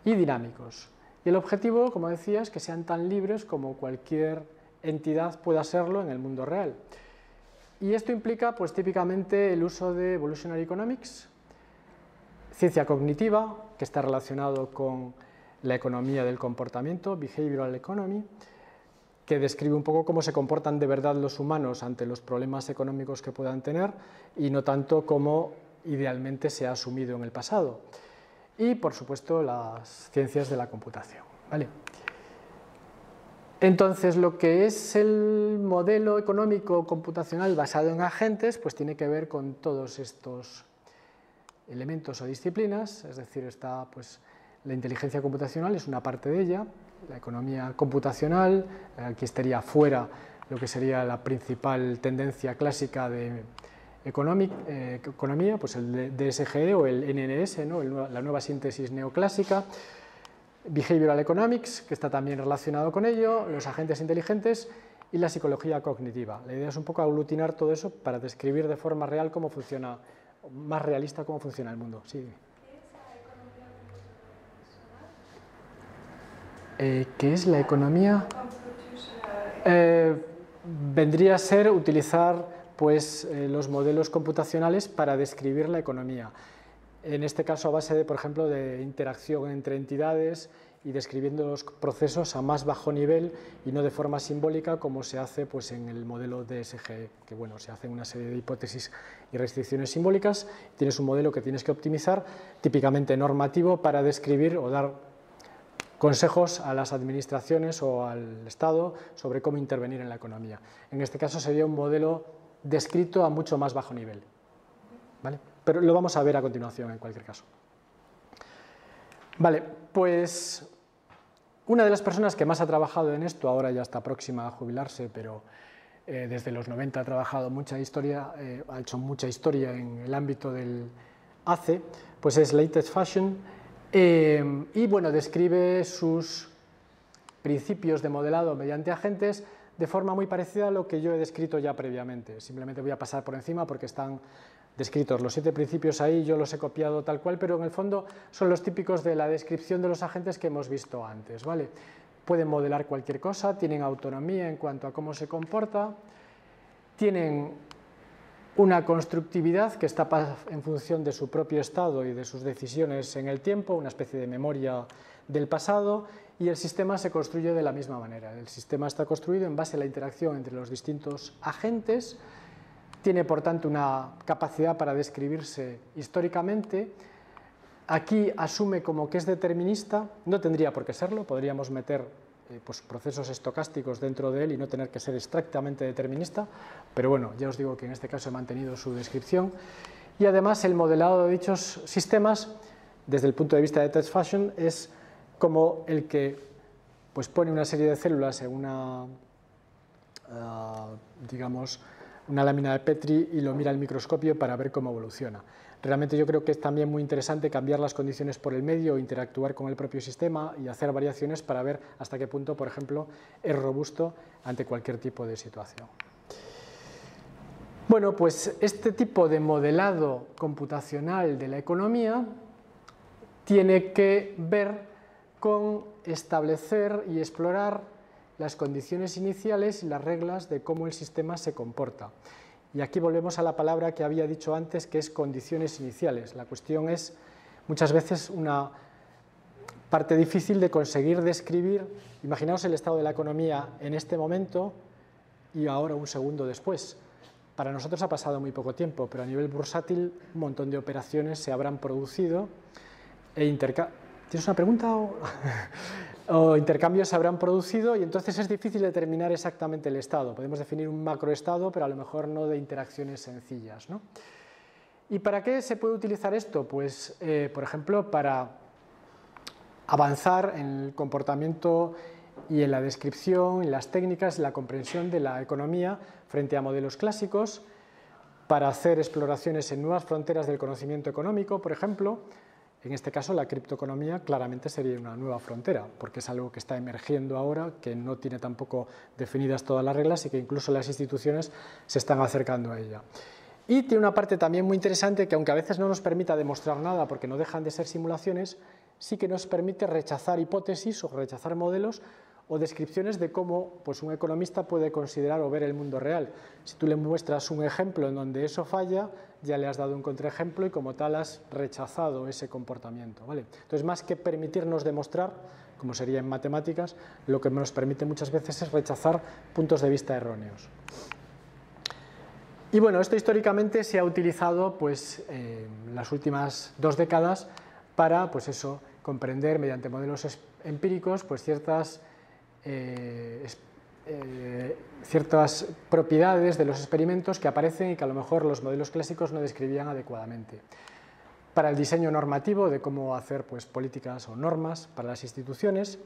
y dinámicos. Y el objetivo, como decía, es que sean tan libres como cualquier entidad pueda serlo en el mundo real. Y esto implica, pues típicamente, el uso de Evolutionary Economics, ciencia cognitiva, que está relacionado con la economía del comportamiento, Behavioral Economy, que describe un poco cómo se comportan de verdad los humanos ante los problemas económicos que puedan tener y no tanto como idealmente se ha asumido en el pasado. Y, por supuesto, las ciencias de la computación. ¿Vale? Entonces, lo que es el modelo económico computacional basado en agentes, pues tiene que ver con todos estos elementos o disciplinas, es decir, está pues la inteligencia computacional es una parte de ella, la economía computacional, aquí estaría fuera lo que sería la principal tendencia clásica de economía, pues el DSGE o el NNS, ¿no? La nueva síntesis neoclásica, Behavioral Economics, que está también relacionado con ello, los agentes inteligentes y la psicología cognitiva. La idea es un poco aglutinar todo eso para describir de forma real cómo funciona, más realista cómo funciona el mundo. Sí. ¿Qué es la economía? Vendría a ser utilizar pues, los modelos computacionales para describir la economía. En este caso a base de, por ejemplo, de interacción entre entidades y describiendo los procesos a más bajo nivel y no de forma simbólica como se hace pues, en el modelo DSGE, que bueno, se hacen una serie de hipótesis y restricciones simbólicas, tienes un modelo que tienes que optimizar, típicamente normativo, para describir o dar consejos a las administraciones o al Estado sobre cómo intervenir en la economía. En este caso sería un modelo descrito a mucho más bajo nivel, ¿vale? Pero lo vamos a ver a continuación en cualquier caso. Vale, pues una de las personas que más ha trabajado en esto, ahora ya está próxima a jubilarse, pero desde los 90 ha trabajado mucha historia, ha hecho mucha historia en el ámbito del ACE, pues es Latest Fashion. Y bueno, describe sus principios de modelado mediante agentes de forma muy parecida a lo que yo he descrito ya previamente. Simplemente voy a pasar por encima porque están descritos los 7 principios ahí, yo los he copiado tal cual, pero en el fondo son los típicos de la descripción de los agentes que hemos visto antes, ¿vale? Pueden modelar cualquier cosa, tienen autonomía en cuanto a cómo se comporta, tienen una constructividad que está en función de su propio estado y de sus decisiones en el tiempo, una especie de memoria del pasado, y el sistema se construye de la misma manera. El sistema está construido en base a la interacción entre los distintos agentes, tiene por tanto una capacidad para describirse históricamente. Aquí asume como que es determinista, no tendría por qué serlo, podríamos meter pues, procesos estocásticos dentro de él y no tener que ser estrictamente determinista, pero bueno, ya os digo que en este caso he mantenido su descripción. Y además el modelado de dichos sistemas, desde el punto de vista de Latest Fashion, es como el que pues, pone una serie de células en una, digamos, una lámina de Petri y lo mira al microscopio para ver cómo evoluciona. Realmente yo creo que es también muy interesante cambiar las condiciones por el medio, interactuar con el propio sistema y hacer variaciones para ver hasta qué punto, por ejemplo, es robusto ante cualquier tipo de situación. Bueno, pues este tipo de modelado computacional de la economía tiene que ver con establecer y explorar las condiciones iniciales y las reglas de cómo el sistema se comporta. Y aquí volvemos a la palabra que había dicho antes, que es condiciones iniciales. La cuestión es muchas veces una parte difícil de conseguir describir. Imaginaos el estado de la economía en este momento y ahora un segundo después. Para nosotros ha pasado muy poco tiempo, pero a nivel bursátil un montón de operaciones se habrán producido e ¿Tienes una pregunta? O intercambios se habrán producido y entonces es difícil determinar exactamente el estado. Podemos definir un macroestado, pero a lo mejor no de interacciones sencillas, ¿no? ¿Y para qué se puede utilizar esto? Pues, por ejemplo, para avanzar en el comportamiento y en la descripción, en las técnicas, en la comprensión de la economía frente a modelos clásicos, para hacer exploraciones en nuevas fronteras del conocimiento económico, por ejemplo. En este caso, la criptoeconomía claramente sería una nueva frontera, porque es algo que está emergiendo ahora, que no tiene tampoco definidas todas las reglas y que incluso las instituciones se están acercando a ella. Y tiene una parte también muy interesante que, aunque a veces no nos permita demostrar nada porque no dejan de ser simulaciones, sí que nos permite rechazar hipótesis o rechazar modelos o descripciones de cómo pues, un economista puede considerar o ver el mundo real. Si tú le muestras un ejemplo en donde eso falla, ya le has dado un contraejemplo y como tal has rechazado ese comportamiento, ¿vale? Entonces, más que permitirnos demostrar, como sería en matemáticas, lo que nos permite muchas veces es rechazar puntos de vista erróneos. Y bueno, esto históricamente se ha utilizado pues, en las últimas 2 décadas para pues eso, comprender mediante modelos empíricos pues, ciertas propiedades de los experimentos que aparecen y que a lo mejor los modelos clásicos no describían adecuadamente. Para el diseño normativo de cómo hacer pues, políticas o normas para las instituciones,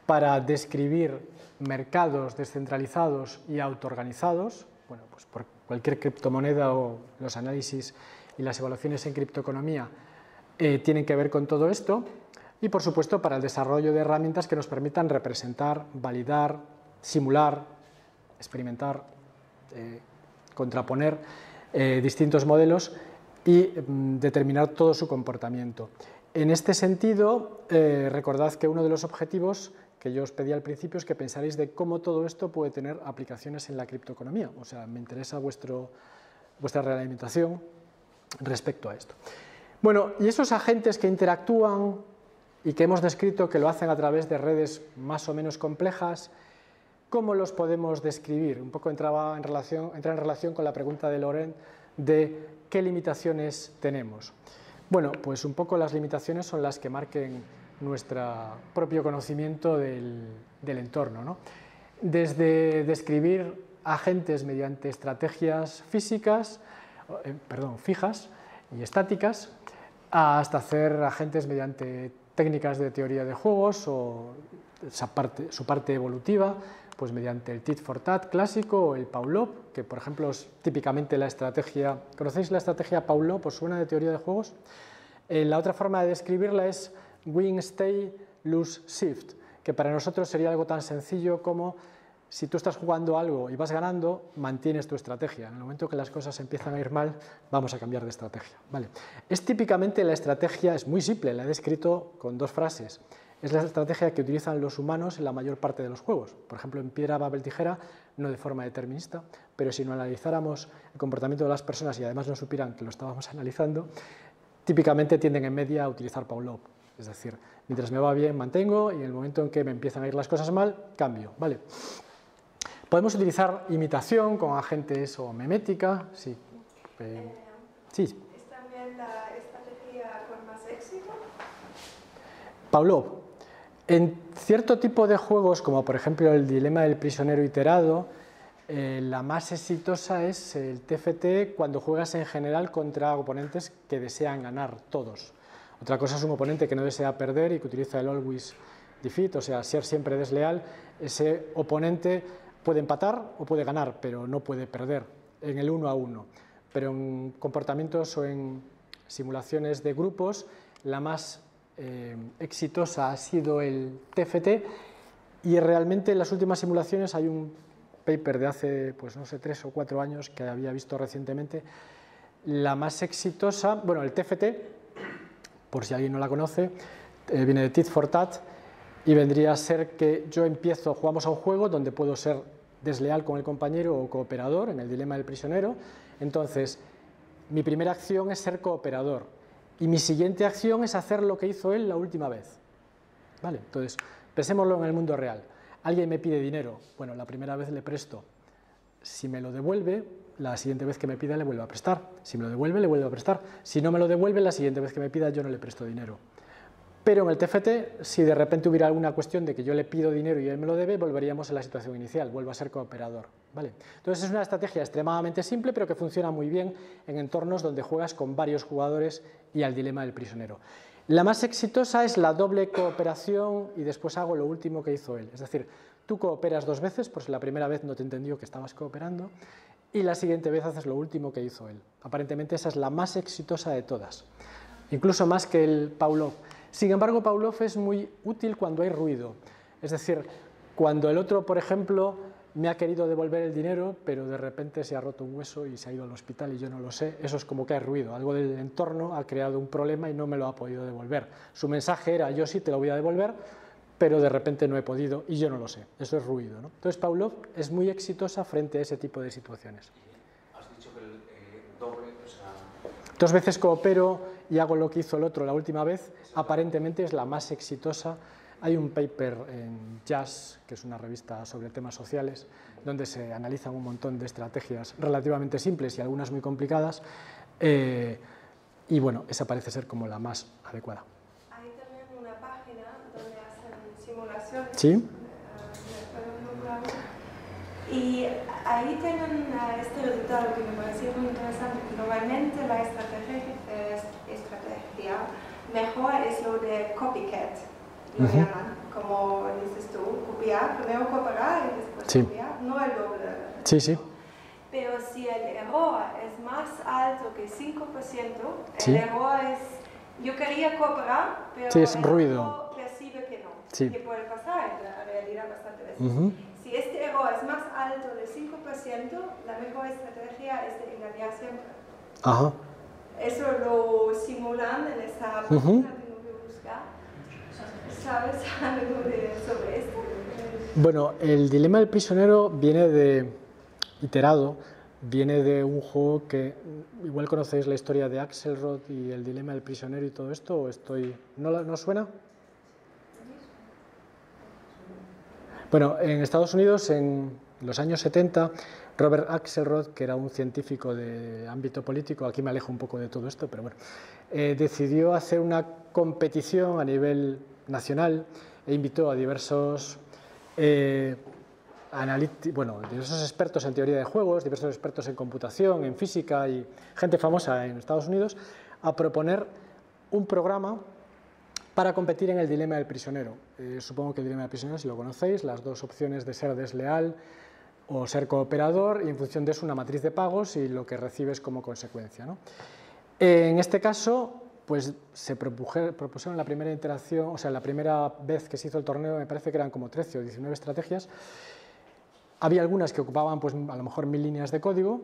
para describir mercados descentralizados y autoorganizados, bueno, pues por cualquier criptomoneda o los análisis y las evaluaciones en criptoeconomía tienen que ver con todo esto. Y, por supuesto, para el desarrollo de herramientas que nos permitan representar, validar, simular, experimentar, contraponer distintos modelos y determinar todo su comportamiento. En este sentido, recordad que uno de los objetivos que yo os pedí al principio es que pensaréis de cómo todo esto puede tener aplicaciones en la criptoeconomía. O sea, me interesa vuestra realimentación respecto a esto. Bueno, y esos agentes que interactúan y que hemos descrito que lo hacen a través de redes más o menos complejas, ¿cómo los podemos describir? Un poco entra en relación con la pregunta de Laurent de qué limitaciones tenemos. Bueno, pues un poco las limitaciones son las que marquen nuestro propio conocimiento del entorno, ¿no? Desde describir agentes mediante estrategias fijas y estáticas, hasta hacer agentes mediante técnicas de teoría de juegos o su parte evolutiva, pues mediante el tit for tat clásico o el Pavlov, que por ejemplo es típicamente la estrategia. ¿Conocéis la estrategia Pavlov? ¿Os suena de teoría de juegos? La otra forma de describirla es win, stay, lose, shift, que para nosotros sería algo tan sencillo como si tú estás jugando algo y vas ganando, mantienes tu estrategia. En el momento que las cosas empiezan a ir mal, vamos a cambiar de estrategia. Vale. Es típicamente la estrategia, es muy simple, la he descrito con dos frases. Es la estrategia que utilizan los humanos en la mayor parte de los juegos. Por ejemplo, en piedra, papel, tijera, no de forma determinista, pero si no analizáramos el comportamiento de las personas y además no supieran que lo estábamos analizando, típicamente tienden en media a utilizar Pavlov. Es decir, mientras me va bien, mantengo, y en el momento en que me empiezan a ir las cosas mal, cambio. ¿Vale? Podemos utilizar imitación con agentes o memética. Sí. Sí. ¿Es también la estrategia con más éxito? Pavlov. En cierto tipo de juegos, como por ejemplo el dilema del prisionero iterado, la más exitosa es el TFT cuando juegas en general contra oponentes que desean ganar todos. Otra cosa es un oponente que no desea perder y que utiliza el always defeat, o sea, ser siempre desleal. Ese oponente puede empatar o puede ganar, pero no puede perder en el 1 a 1. Pero en comportamientos o en simulaciones de grupos, la más exitosa ha sido el TFT, y realmente en las últimas simulaciones hay un paper de hace, pues no sé, 3 o 4 años que había visto recientemente. La más exitosa, bueno, el TFT, por si alguien no la conoce, viene de tit for tat y vendría a ser que jugamos a un juego donde puedo ser desleal con el compañero o cooperador, en el dilema del prisionero. Entonces, mi primera acción es ser cooperador y mi siguiente acción es hacer lo que hizo él la última vez. ¿Vale? Entonces, pensémoslo en el mundo real. Alguien me pide dinero, bueno, la primera vez le presto. Si me lo devuelve, la siguiente vez que me pida le vuelvo a prestar. Si me lo devuelve, le vuelvo a prestar. Si no me lo devuelve, la siguiente vez que me pida yo no le presto dinero. Pero en el TFT, si de repente hubiera alguna cuestión de que yo le pido dinero y él me lo debe, volveríamos a la situación inicial, vuelvo a ser cooperador. ¿Vale? Entonces es una estrategia extremadamente simple, pero que funciona muy bien en entornos donde juegas con varios jugadores y al dilema del prisionero. La más exitosa es la doble cooperación y después hago lo último que hizo él. Es decir, tú cooperas 2 veces, pues la primera vez no te entendió que estabas cooperando, y la siguiente vez haces lo último que hizo él. Aparentemente esa es la más exitosa de todas, incluso más que el Pavlov. Sin embargo, Pavlov es muy útil cuando hay ruido. Es decir, cuando el otro, por ejemplo, me ha querido devolver el dinero, pero de repente se ha roto un hueso y se ha ido al hospital y yo no lo sé, eso es como que hay ruido. Algo del entorno ha creado un problema y no me lo ha podido devolver. Su mensaje era, yo sí te lo voy a devolver, pero de repente no he podido y yo no lo sé. Eso es ruido, ¿no? Entonces, Pavlov es muy exitosa frente a ese tipo de situaciones. Has dicho que el doble, o sea... 2 veces coopero y hago lo que hizo el otro la última vez, aparentemente es la más exitosa. Hay un paper en Jazz, que es una revista sobre temas sociales, donde se analizan un montón de estrategias relativamente simples y algunas muy complicadas, y bueno, esa parece ser como la más adecuada. Hay también una página donde hacen simulaciones. ¿Sí? Y ahí tienen este resultado que me pareció muy interesante. Normalmente la estrategia mejor es lo de copycat, lo llaman, como dices tú, copiar, primero cooperar y después copiar, no el doble. Sí, sí. Pero más alto que 5%, Sí. el error es, yo quería cooperar, pero Sí, es el ruido. otro percibe que no, Sí. que puede pasar en la realidad bastante veces. Ujú. Si este error es más alto de 5%, la mejor estrategia es de engañar siempre. Ajá. Eso lo simulan en esta página, tengo que buscar. ¿Sabes algo sobre esto? Bueno, el dilema del prisionero viene viene de un juego que igual conocéis la historia de Axelrod y el dilema del prisionero y todo esto, o ¿no suena? Bueno, en Estados Unidos en los años 70, Robert Axelrod, que era un científico de ámbito político, aquí me alejo un poco de todo esto, pero bueno, decidió hacer una competición a nivel nacional e invitó a diversos diversos expertos en teoría de juegos, diversos expertos en computación, en física y gente famosa en Estados Unidos a proponer un programa para competir en el dilema del prisionero. Supongo que el dilema del prisionero, si lo conocéis, las dos opciones de ser desleal o ser cooperador, y en función de eso una matriz de pagos y lo que recibes como consecuencia, ¿no? En este caso, pues se propusieron la primera interacción, o sea, la primera vez que se hizo el torneo, me parece que eran como 13 o 19 estrategias. Había algunas que ocupaban pues a lo mejor 1000 líneas de código,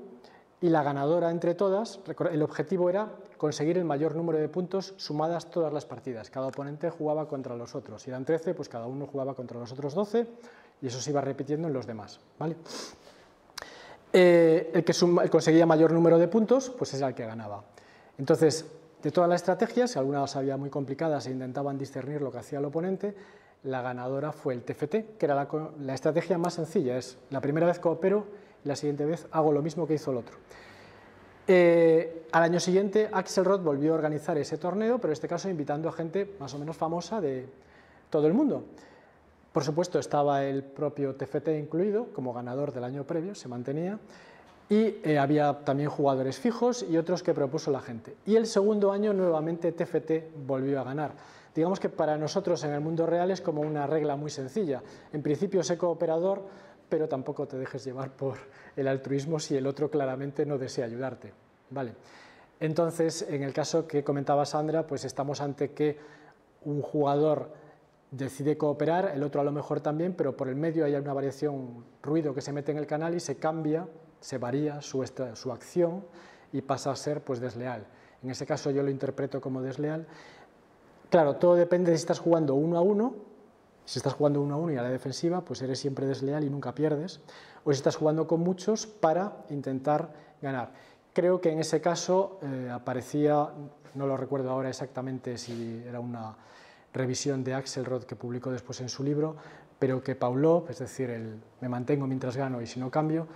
y la ganadora entre todas, el objetivo era conseguir el mayor número de puntos sumadas todas las partidas. Cada oponente jugaba contra los otros, si eran 13, pues cada uno jugaba contra los otros 12, y eso se iba repitiendo en los demás, ¿vale? El que conseguía mayor número de puntos, pues era el que ganaba. Entonces, de todas las estrategias, algunas había muy complicadas e intentaban discernir lo que hacía el oponente, la ganadora fue el TFT, que era la estrategia más sencilla, es la primera vez coopero y la siguiente vez hago lo mismo que hizo el otro. Al año siguiente, Axelrod volvió a organizar ese torneo, pero en este caso invitando a gente más o menos famosa de todo el mundo. Por supuesto, estaba el propio TFT incluido, como ganador del año previo, se mantenía, y había también jugadores fijos y otros que propuso la gente. Y el segundo año, nuevamente, TFT volvió a ganar. Digamos que para nosotros en el mundo real es como una regla muy sencilla. En principio, sé cooperador, pero tampoco te dejes llevar por el altruismo si el otro claramente no desea ayudarte, ¿vale? Entonces, en el caso que comentaba Sandra, pues estamos ante que un jugador decide cooperar, el otro a lo mejor también, pero por el medio hay una variación, ruido que se mete en el canal y se cambia, se varía su acción y pasa a ser pues desleal. En ese caso yo lo interpreto como desleal. Claro, todo depende de si estás jugando 1 a 1, si estás jugando 1 a 1 y a la defensiva, pues eres siempre desleal y nunca pierdes, o si estás jugando con muchos para intentar ganar. Creo que en ese caso aparecía, no lo recuerdo ahora exactamente si era una revisión de Axelrod que publicó después en su libro, pero que Pavlov, es decir, el me mantengo mientras gano y si no cambio,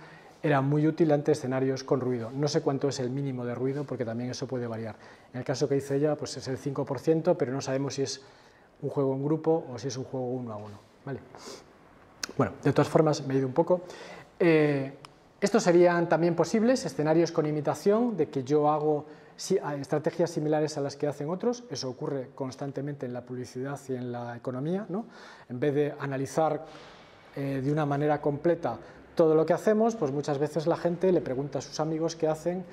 era muy útil ante escenarios con ruido. No sé cuánto es el mínimo de ruido, porque también eso puede variar. En el caso que dice ella, pues es el 5%, pero no sabemos si es un juego en grupo o si es un juego 1 a 1. ¿Vale? Bueno, de todas formas, me he ido un poco. Estos serían también posibles escenarios con imitación, de que yo hago estrategias similares a las que hacen otros. Eso ocurre constantemente en la publicidad y en la economía, ¿no? En vez de analizar de una manera completa todo lo que hacemos, pues muchas veces la gente le pregunta a sus amigos qué hacen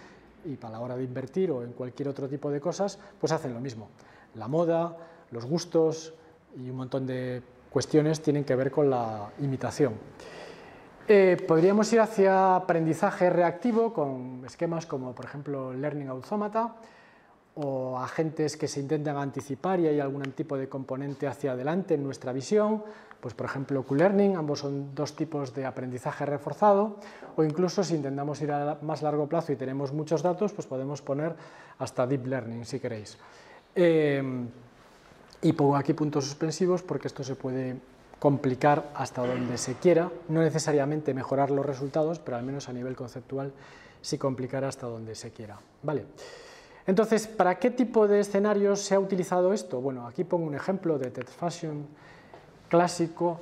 y a la hora de invertir o en cualquier otro tipo de cosas, pues hacen lo mismo. La moda, los gustos y un montón de cuestiones tienen que ver con la imitación. Podríamos ir hacia aprendizaje reactivo con esquemas como, por ejemplo, Learning Automata, o agentes que se intentan anticipar y hay algún tipo de componente hacia adelante en nuestra visión, pues por ejemplo Q-Learning, ambos son dos tipos de aprendizaje reforzado, o incluso si intentamos ir a más largo plazo y tenemos muchos datos, pues podemos poner hasta Deep Learning si queréis. Y pongo aquí puntos suspensivos porque esto se puede complicar hasta donde se quiera, no necesariamente mejorar los resultados, pero al menos a nivel conceptual sí complicar hasta donde se quiera. ¿Vale? Entonces, ¿para qué tipo de escenarios se ha utilizado esto? Bueno, aquí pongo un ejemplo de Text Fusion clásico,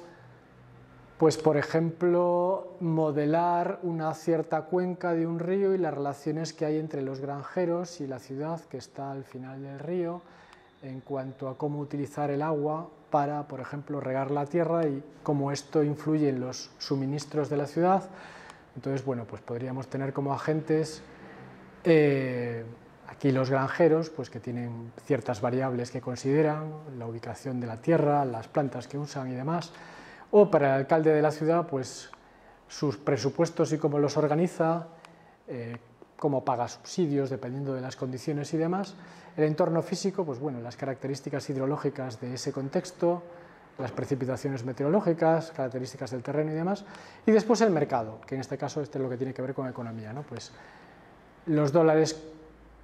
pues por ejemplo, modelar una cierta cuenca de un río y las relaciones que hay entre los granjeros y la ciudad que está al final del río, en cuanto a cómo utilizar el agua para, por ejemplo, regar la tierra y cómo esto influye en los suministros de la ciudad. Entonces, bueno, pues podríamos tener como agentes Aquí los granjeros, pues que tienen ciertas variables que consideran, la ubicación de la tierra, las plantas que usan y demás. O para el alcalde de la ciudad, pues sus presupuestos y cómo los organiza, cómo paga subsidios dependiendo de las condiciones y demás. El entorno físico, pues bueno, las características hidrológicas de ese contexto, las precipitaciones meteorológicas, características del terreno y demás. Y después el mercado, que en este caso es lo que tiene que ver con economía, ¿no? Pues los dólares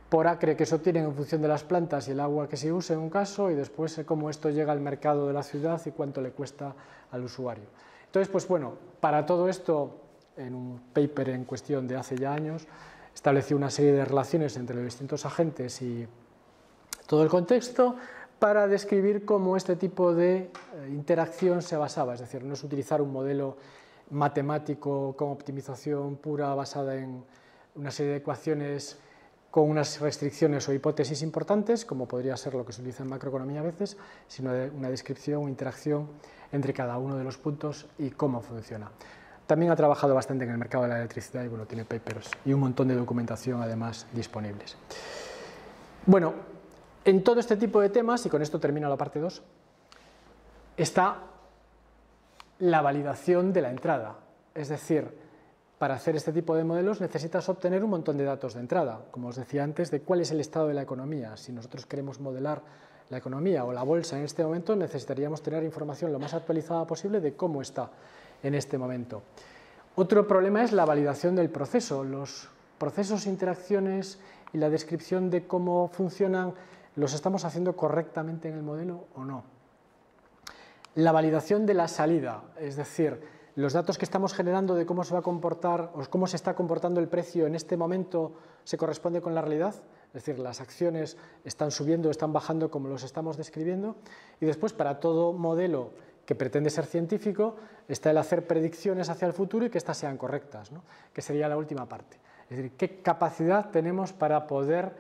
por acre que se obtienen en función de las plantas y el agua que se use en un caso, y después cómo esto llega al mercado de la ciudad y cuánto le cuesta al usuario. Entonces, pues bueno, para todo esto, en un paper en cuestión de hace ya años, establecí una serie de relaciones entre los distintos agentes y todo el contexto para describir cómo este tipo de interacción se basaba, es decir, no es utilizar un modelo matemático con optimización pura basada en una serie de ecuaciones con unas restricciones o hipótesis importantes, como podría ser lo que se utiliza en macroeconomía a veces, sino de una descripción o interacción entre cada uno de los puntos y cómo funciona. También ha trabajado bastante en el mercado de la electricidad y bueno, tiene papers y un montón de documentación además disponibles. Bueno, en todo este tipo de temas, y con esto termino la parte 2, está la validación de la entrada, es decir, para hacer este tipo de modelos necesitas obtener un montón de datos de entrada, como os decía antes, de cuál es el estado de la economía. Si nosotros queremos modelar la economía o la bolsa en este momento, necesitaríamos tener información lo más actualizada posible de cómo está en este momento. Otro problema es la validación del proceso. Los procesos, interacciones y la descripción de cómo funcionan, ¿los estamos haciendo correctamente en el modelo o no? La validación de la salida, es decir, los datos que estamos generando de cómo se va a comportar o cómo se está comportando el precio en este momento se corresponde con la realidad, es decir, las acciones están subiendo o están bajando como los estamos describiendo. Y después, para todo modelo que pretende ser científico, está el hacer predicciones hacia el futuro y que éstas sean correctas, ¿no? Que sería la última parte. Es decir, qué capacidad tenemos para poder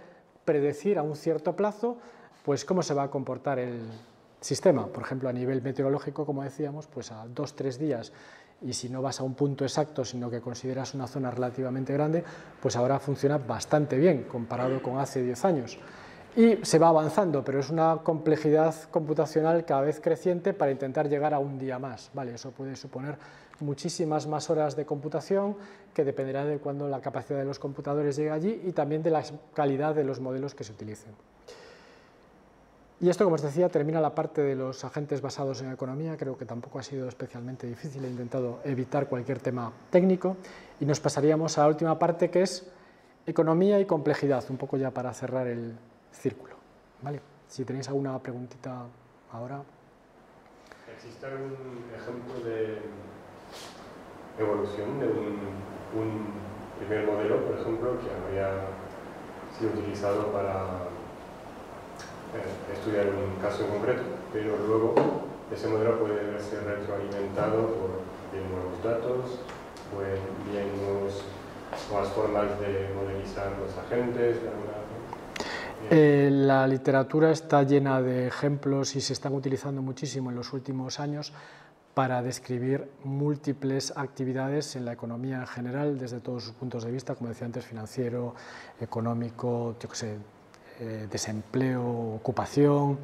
predecir a un cierto plazo pues cómo se va a comportar el sistema. Por ejemplo, a nivel meteorológico, como decíamos, pues a 2-3 días, y si no vas a un punto exacto, sino que consideras una zona relativamente grande, pues ahora funciona bastante bien comparado con hace 10 años. Y se va avanzando, pero es una complejidad computacional cada vez creciente para intentar llegar a un día más, ¿vale? Eso puede suponer muchísimas más horas de computación, que dependerá de cuándo la capacidad de los computadores llegue allí y también de la calidad de los modelos que se utilicen. Y esto, como os decía, termina la parte de los agentes basados en economía. Creo que tampoco ha sido especialmente difícil, he intentado evitar cualquier tema técnico y nos pasaríamos a la última parte, que es economía y complejidad, un poco ya para cerrar el círculo, ¿vale? Si tenéis alguna preguntita ahora. ¿Existe algún ejemplo de evolución de un primer modelo, por ejemplo, que habría sido utilizado para estudiar un caso en concreto, pero luego ese modelo puede verse retroalimentado por bien nuevos datos, bien nuevas formas de modelizar los agentes, de alguna forma? La literatura está llena de ejemplos y se están utilizando muchísimo en los últimos años para describir múltiples actividades en la economía en general, desde todos sus puntos de vista, como decía antes, financiero, económico, yo qué sé, desempleo, ocupación,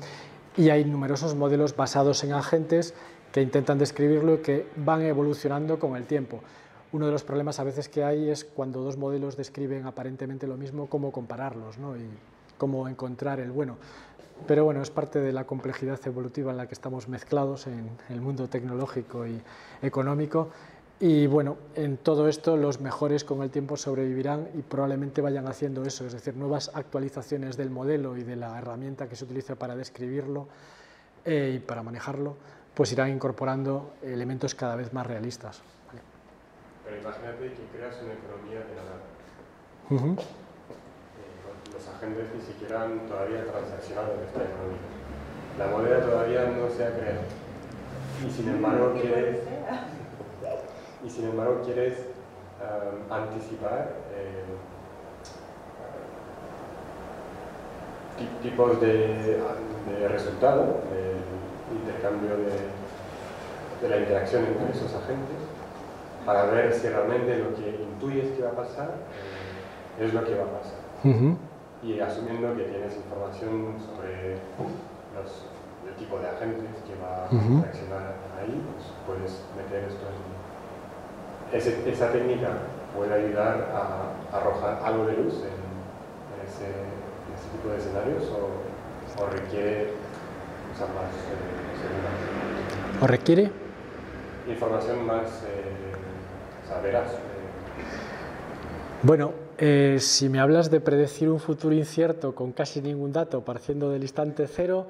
y hay numerosos modelos basados en agentes que intentan describirlo y que van evolucionando con el tiempo. Uno de los problemas a veces que hay es cuando dos modelos describen aparentemente lo mismo, cómo compararlos, ¿no? Y cómo encontrar el bueno. Pero bueno, es parte de la complejidad evolutiva en la que estamos mezclados en el mundo tecnológico y económico. Y bueno, en todo esto los mejores con el tiempo sobrevivirán y probablemente vayan haciendo eso, es decir, nuevas actualizaciones del modelo y de la herramienta que se utiliza para describirlo y para manejarlo, pues irán incorporando elementos cada vez más realistas. ¿Vale? Pero imagínate que creas una economía de la nada. Los agentes ni siquiera han todavía transaccionado en esta economía. La moneda todavía no se ha creado. Y sin embargo quieres anticipar tipos de resultado del intercambio de la interacción entre esos agentes para ver si realmente lo que intuyes que va a pasar es lo que va a pasar. Y asumiendo que tienes información sobre el tipo de agentes que va a reaccionar ahí, pues puedes meter esto en... Esa técnica puede ayudar a arrojar algo de luz en ese tipo de escenarios o requiere usar más seguridad. ¿O requiere? Información más veraz. Bueno, si me hablas de predecir un futuro incierto con casi ningún dato partiendo del instante cero,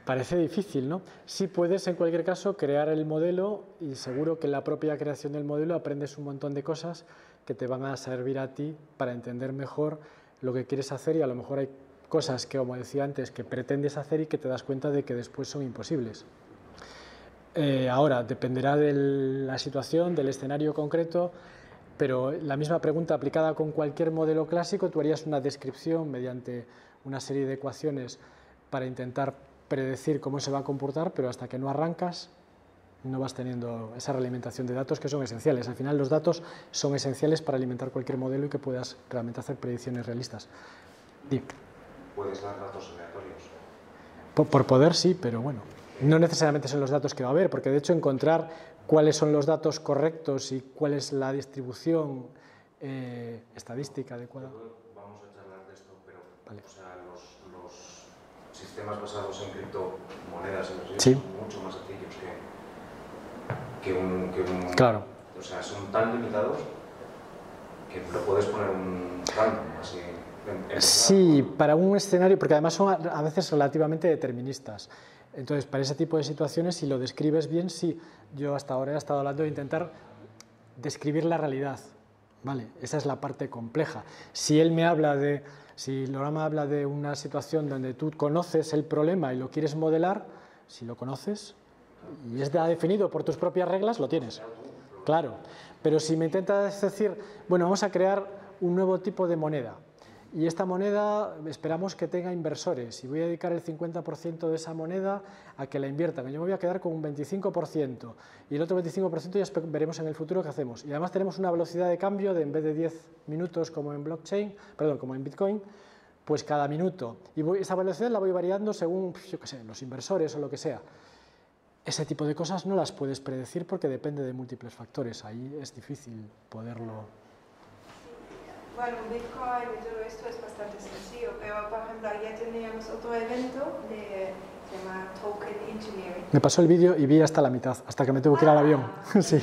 parece difícil, ¿no? Sí puedes, en cualquier caso, crear el modelo y seguro que en la propia creación del modelo aprendes un montón de cosas que te van a servir a ti para entender mejor lo que quieres hacer y a lo mejor hay cosas que, como decía antes, que pretendes hacer y que te das cuenta de que después son imposibles. Ahora, dependerá de la situación, del escenario concreto, pero la misma pregunta aplicada con cualquier modelo clásico, tú harías una descripción mediante una serie de ecuaciones para intentar predecir cómo se va a comportar, pero hasta que no arrancas no vas teniendo esa realimentación de datos que son esenciales. Al final los datos son esenciales para alimentar cualquier modelo y que puedas realmente hacer predicciones realistas. ¿Puedes dar datos aleatorios? Por poder sí, pero bueno, no necesariamente son los datos que va a haber, porque de hecho encontrar cuáles son los datos correctos y cuál es la distribución estadística adecuada. Vamos a charlar de esto, pero vale. O sea, los sistemas basados en criptomonedas sí. son mucho más sencillos que un... Claro. O sea, son tan limitados que lo puedes poner un random, así... Sí, para un escenario, porque además son a veces relativamente deterministas. Entonces, para ese tipo de situaciones, si lo describes bien, sí. Yo hasta ahora he estado hablando de intentar describir la realidad, ¿vale? Esa es la parte compleja. Si Lorama habla de una situación donde tú conoces el problema y lo quieres modelar, si lo conoces y es definido por tus propias reglas, lo tienes. Claro, pero si me intentas decir, bueno, vamos a crear un nuevo tipo de moneda, y esta moneda esperamos que tenga inversores y voy a dedicar el 50% de esa moneda a que la inviertan. Yo me voy a quedar con un 25% y el otro 25% ya veremos en el futuro qué hacemos. Y además tenemos una velocidad de cambio de en vez de 10 minutos como en blockchain, perdón, como en Bitcoin, pues cada minuto. Y esa velocidad la voy variando según, yo qué sé, los inversores o lo que sea. Ese tipo de cosas no las puedes predecir porque depende de múltiples factores. Ahí es difícil poderlo... Bueno, Bitcoin y todo esto es bastante sencillo, pero por ejemplo, ayer teníamos otro evento se llama Token Engineering. Me pasó el vídeo y vi hasta la mitad, hasta que me tuve que ir al avión. Sí.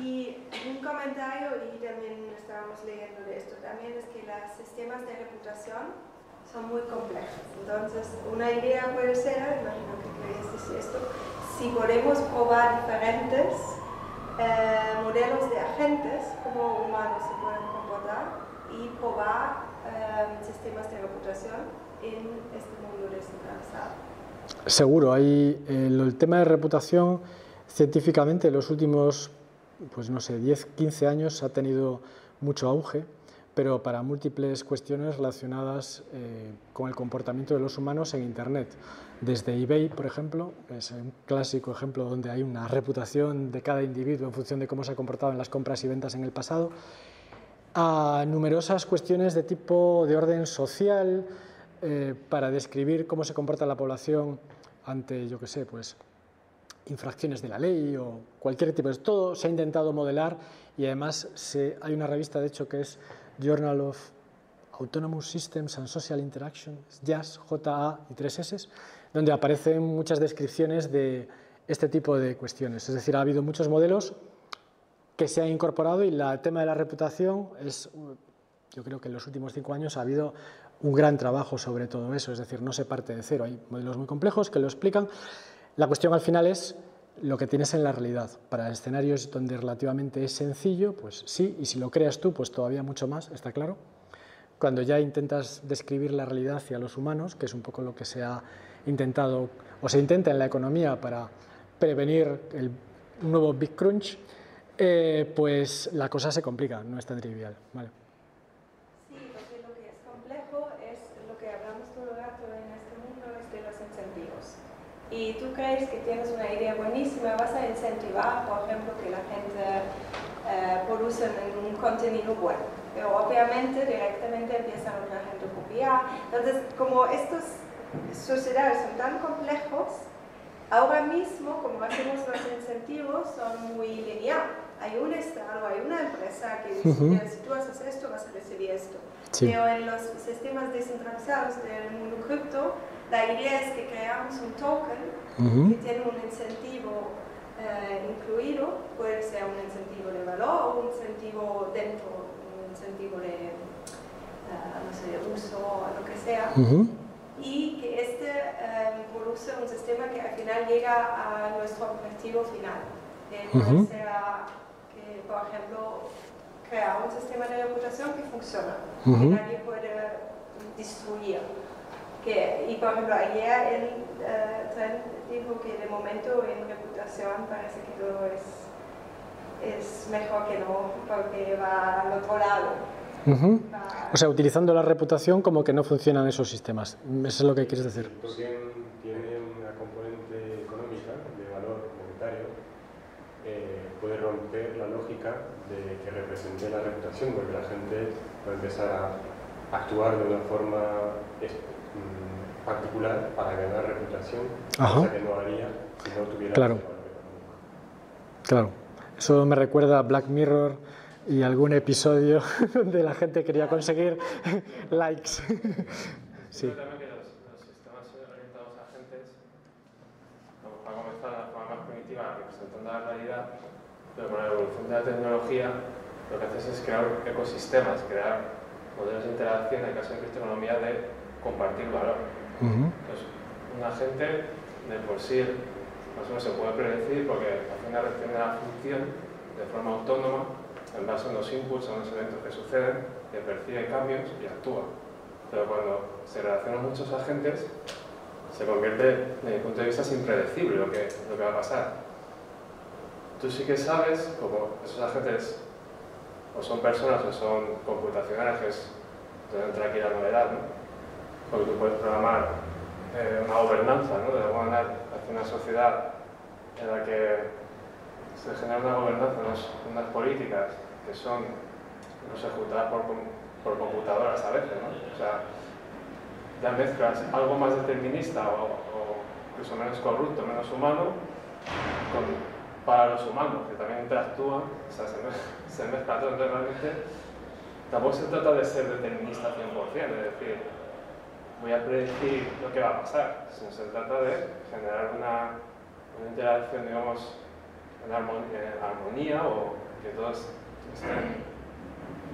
Y un comentario, y también estábamos leyendo de esto también, es que los sistemas de reputación son muy complejos. Entonces, una idea puede ser, imagino que queréis decir esto, si podemos probar diferentes modelos de agentes, como humanos se pueden comportar, y probar sistemas de reputación en este mundo descentralizado. Seguro, el tema de reputación científicamente en los últimos, pues no sé, 10, 15 años ha tenido mucho auge, pero para múltiples cuestiones relacionadas con el comportamiento de los humanos en Internet. Desde eBay, por ejemplo, es un clásico ejemplo donde hay una reputación de cada individuo en función de cómo se ha comportado en las compras y ventas en el pasado, a numerosas cuestiones de tipo de orden social, para describir cómo se comporta la población ante, yo qué sé, pues infracciones de la ley o cualquier tipo de... Todo se ha intentado modelar y además hay una revista, de hecho, que es Journal of Autonomous Systems and Social Interaction, JAS, J-A y 3 S, donde aparecen muchas descripciones de este tipo de cuestiones. Es decir, ha habido muchos modelos que se han incorporado y el tema de la reputación es, yo creo que en los últimos 5 años ha habido un gran trabajo sobre todo eso, es decir, no se parte de cero, hay modelos muy complejos que lo explican. La cuestión al final es lo que tienes en la realidad. Para escenarios donde relativamente es sencillo, pues sí, y si lo creas tú, pues todavía mucho más, está claro. Cuando ya intentas describir la realidad hacia los humanos, que es un poco lo que se ha intentado, o se intenta en la economía para prevenir un nuevo Big Crunch, pues la cosa se complica, no es tan trivial. ¿Vale? Sí, porque lo que es complejo es lo que hablamos todo el rato en este mundo, es de los incentivos. Y tú crees que tienes una idea buenísima, vas a incentivar, por ejemplo, que la gente produzca un contenido bueno. pero obviamente directamente empiezan otra gente a copiar. Entonces, como estos sociedades son tan complejos, ahora mismo, como hacemos los incentivos, son muy lineales. Hay un estado, hay una empresa que dice, si tú haces esto, vas a recibir esto. Sí. Pero en los sistemas descentralizados del mundo cripto, la idea es que creamos un token que tiene un incentivo incluido, puede ser un incentivo de valor o un incentivo dentro, un incentivo de no sé, uso o lo que sea, y que este produce un sistema que al final llega a nuestro objetivo final. Puede ser que, por ejemplo, crear un sistema de reputación que funciona, que nadie puede destruir. Y por ejemplo, ayer el Trent dijo que de momento en reputación parece que todo es mejor que no, porque va al otro lado. O sea, utilizando la reputación como que no funcionan esos sistemas. Eso es lo que quieres decir. Porque tiene una componente económica de valor monetario, puede romper la lógica de que represente la reputación, porque la gente va a empezar a actuar de una forma particular para ganar reputación, cosa que no haría si no tuviera ese valor económico. Claro, eso me recuerda a Black Mirror y algún episodio donde la gente quería conseguir likes. Sí. También que los sistemas orientados a agentes, como para comenzar de la forma más primitiva, representando la realidad, pero con la evolución de la tecnología, lo que haces es crear ecosistemas, crear modelos de interacción, en el caso de criptoeconomía, de compartir valor. Entonces, un agente de por sí más o menos se puede predecir porque al final recibe la función de forma autónoma en base a unos inputs, a unos eventos que suceden, que percibe cambios y actúa. Pero cuando se relacionan muchos agentes, se convierte, desde mi punto de vista, es impredecible lo que va a pasar. Tú sí que sabes, como esos agentes o son personas o son computacionales, que es donde entra aquí la novedad, ¿no? Porque tú puedes programar una gobernanza, ¿no? De alguna manera, hacia una sociedad en la que se genera una gobernanza, unas políticas que son ejecutadas por computadoras a veces, ¿no? O sea, ya mezclas algo más determinista o incluso menos corrupto, menos humano, para los humanos, que también interactúan, o sea, se mezcla todo. Entonces, realmente, tampoco se trata de ser determinista 100%, es decir, voy a predecir lo que va a pasar, sino se trata de generar una interacción, digamos, en armonía o que todos estén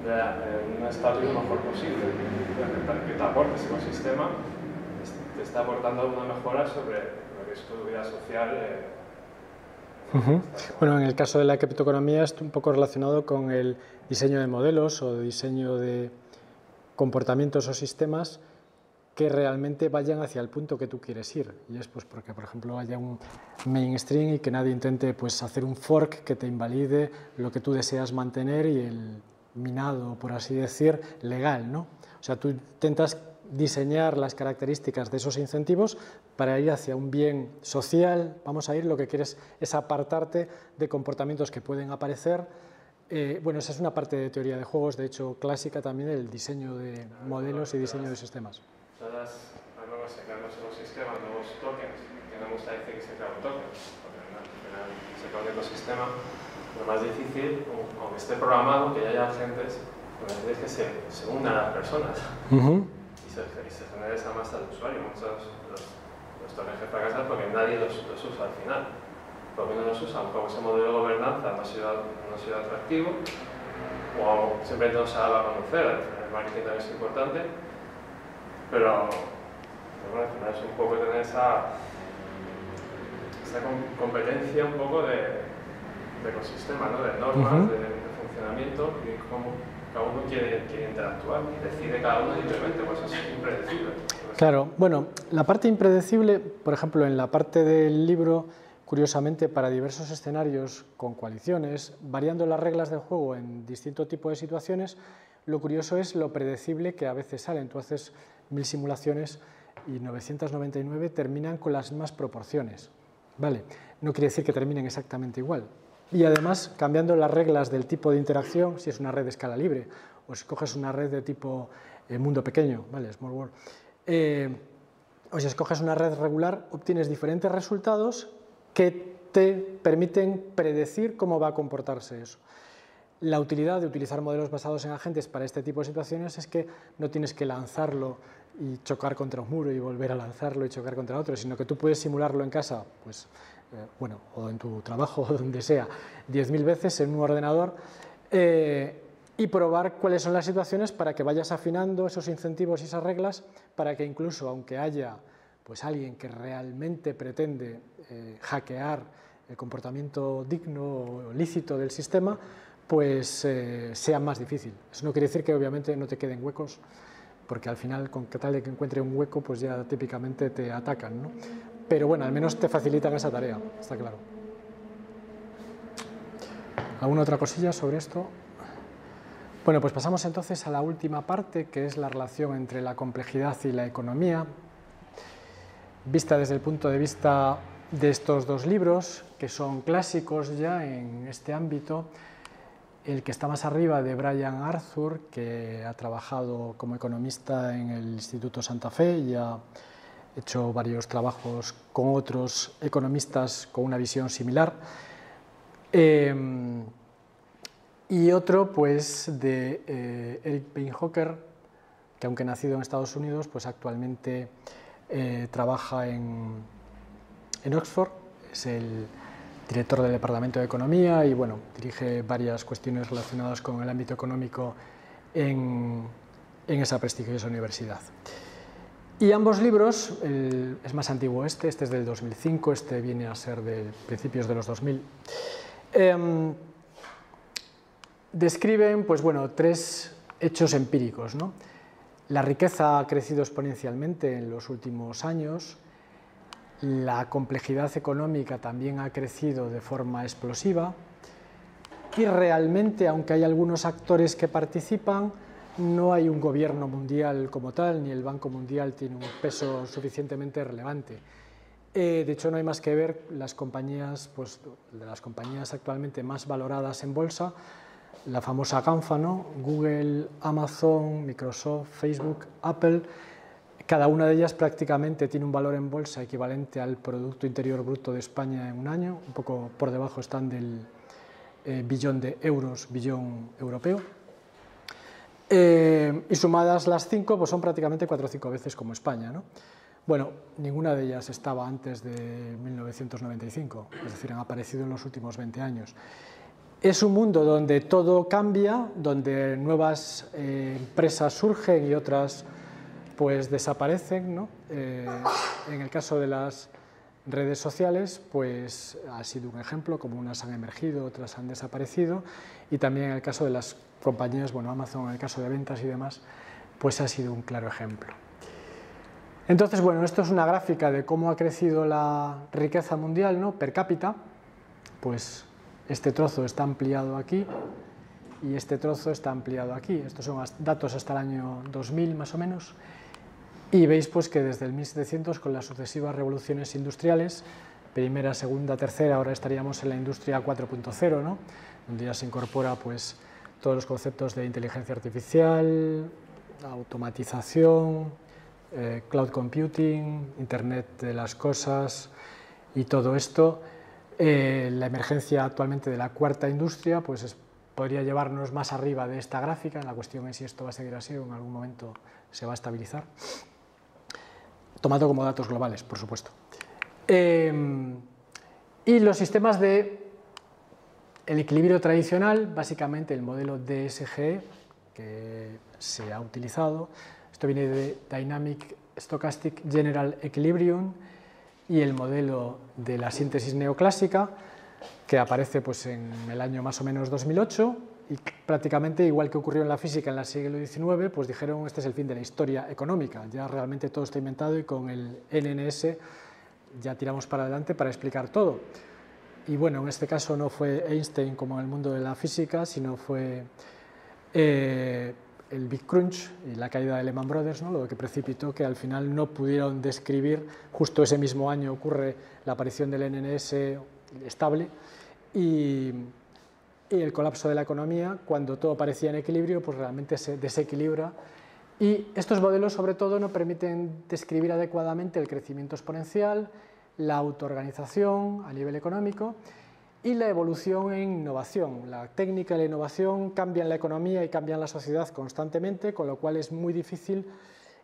en un estatus lo mejor posible, que te aporte ese ecosistema, te está aportando alguna mejora sobre lo que es tu vida social. Bueno, en el caso de la criptoeconomía está un poco relacionado con el diseño de modelos o de diseño de comportamientos o sistemas que realmente vayan hacia el punto que tú quieres ir. Y es pues porque, por ejemplo, haya un mainstream y que nadie intente pues, hacer un fork que te invalide lo que tú deseas mantener y el minado, por así decir, legal, ¿no? O sea, tú intentas diseñar las características de esos incentivos para ir hacia un bien social. Vamos a ir, lo que quieres es apartarte de comportamientos que pueden aparecer. Bueno, esa es una parte de teoría de juegos, de hecho, clásica también, el diseño de modelos y diseño de sistemas. Todas las nuevas se crean nuevos sistemas, nuevos tokens, que no me gusta decir que se crea un token, porque al final se crea un ecosistema. Lo más difícil, aunque esté programado, que ya haya agentes, lo que es que se unan las personas y se genere esa masa de usuarios. Muchos los tokens que fracasan porque nadie los usa al final. Porque no los usan, como ese modelo de gobernanza no ha sido atractivo, o siempre no se ha dado a conocer, el marketing también es importante, pero bueno, al final es un poco tener esa competencia un poco de ecosistema, ¿no? De normas, de funcionamiento y cómo cada uno quiere interactuar y decide cada uno libremente, pues es impredecible. Claro, bueno, la parte impredecible, por ejemplo, en la parte del libro, curiosamente, para diversos escenarios con coaliciones, variando las reglas del juego en distinto tipo de situaciones, lo curioso es lo predecible que a veces salen. Tú haces 1000 simulaciones y 999 terminan con las mismas proporciones. Vale, no quiere decir que terminen exactamente igual. Y además, cambiando las reglas del tipo de interacción, si es una red de escala libre o si coges una red de tipo mundo pequeño, ¿vale? Small World, o si escoges una red regular, obtienes diferentes resultados que te permiten predecir cómo va a comportarse eso. La utilidad de utilizar modelos basados en agentes para este tipo de situaciones es que no tienes que lanzarlo y chocar contra un muro y volver a lanzarlo y chocar contra otro, sino que tú puedes simularlo en casa, pues, bueno, o en tu trabajo o donde sea, 10.000 veces en un ordenador y probar cuáles son las situaciones para que vayas afinando esos incentivos y esas reglas para que incluso aunque haya pues alguien que realmente pretende hackear el comportamiento digno o lícito del sistema, pues sea más difícil. Eso no quiere decir que obviamente no te queden huecos, porque al final con que tal de que encuentre un hueco pues ya típicamente te atacan, ¿no? Pero bueno, al menos te facilitan esa tarea, está claro. ¿Alguna otra cosilla sobre esto? Bueno, pues pasamos entonces a la última parte, que es la relación entre la complejidad y la economía, vista desde el punto de vista de estos dos libros, que son clásicos ya en este ámbito. El que está más arriba, de Brian Arthur, que ha trabajado como economista en el Instituto Santa Fe y ha hecho varios trabajos con otros economistas con una visión similar. Y otro, pues, de Eric Beinhocker, que aunque nacido en Estados Unidos, pues actualmente trabaja en Oxford, es el director del Departamento de Economía y bueno, dirige varias cuestiones relacionadas con el ámbito económico en esa prestigiosa universidad. Y ambos libros, es más antiguo este es del 2005, este viene a ser de principios de los 2000, describen pues, bueno, tres hechos empíricos, ¿no? La riqueza ha crecido exponencialmente en los últimos años, la complejidad económica también ha crecido de forma explosiva y realmente, aunque hay algunos actores que participan, no hay un gobierno mundial como tal, ni el Banco Mundial tiene un peso suficientemente relevante. De hecho, no hay más que ver las compañías, pues, de las compañías actualmente más valoradas en bolsa, la famosa GANFA, ¿no? Google, Amazon, Microsoft, Facebook, Apple. Cada una de ellas prácticamente tiene un valor en bolsa equivalente al Producto Interior Bruto de España en un año, un poco por debajo están del billón de euros, billón europeo. Y sumadas las cinco, pues son prácticamente 4 o 5 veces como España, ¿no? Bueno, ninguna de ellas estaba antes de 1995, es decir, han aparecido en los últimos 20 años. Es un mundo donde todo cambia, donde nuevas empresas surgen y otras pues desaparecen, ¿no? En el caso de las redes sociales, pues ha sido un ejemplo, como unas han emergido, otras han desaparecido, y también en el caso de las compañías, bueno, Amazon, en el caso de ventas y demás, pues ha sido un claro ejemplo. Entonces, bueno, esto es una gráfica de cómo ha crecido la riqueza mundial, ¿no? Per cápita, pues este trozo está ampliado aquí y este trozo está ampliado aquí. Estos son datos hasta el año 2000 más o menos. Y veis pues que desde el 1700, con las sucesivas revoluciones industriales, primera, segunda, tercera, ahora estaríamos en la industria 4.0, ¿no? Donde ya se incorpora pues todos los conceptos de inteligencia artificial, automatización, cloud computing, Internet de las cosas y todo esto. La emergencia actualmente de la cuarta industria pues podría llevarnos más arriba de esta gráfica. La cuestión es si esto va a seguir así o en algún momento se va a estabilizar, tomando como datos globales, por supuesto. Y los sistemas de el equilibrio tradicional, básicamente el modelo DSGE que se ha utilizado, esto viene de Dynamic Stochastic General Equilibrium, y el modelo de la síntesis neoclásica, que aparece pues, en el año más o menos 2008, y prácticamente igual que ocurrió en la física en el siglo XIX, pues dijeron este es el fin de la historia económica, ya realmente todo está inventado y con el NNS ya tiramos para adelante para explicar todo. Y bueno, en este caso no fue Einstein como en el mundo de la física, sino fue el Big Crunch y la caída de Lehman Brothers, ¿no? Lo que precipitó que al final no pudieron describir, justo ese mismo año ocurre la aparición del NNS estable y y el colapso de la economía, cuando todo parecía en equilibrio, pues realmente se desequilibra. Y estos modelos, sobre todo, no permiten describir adecuadamente el crecimiento exponencial, la autoorganización a nivel económico y la evolución en innovación. La técnica y la innovación cambian la economía y cambian la sociedad constantemente, con lo cual es muy difícil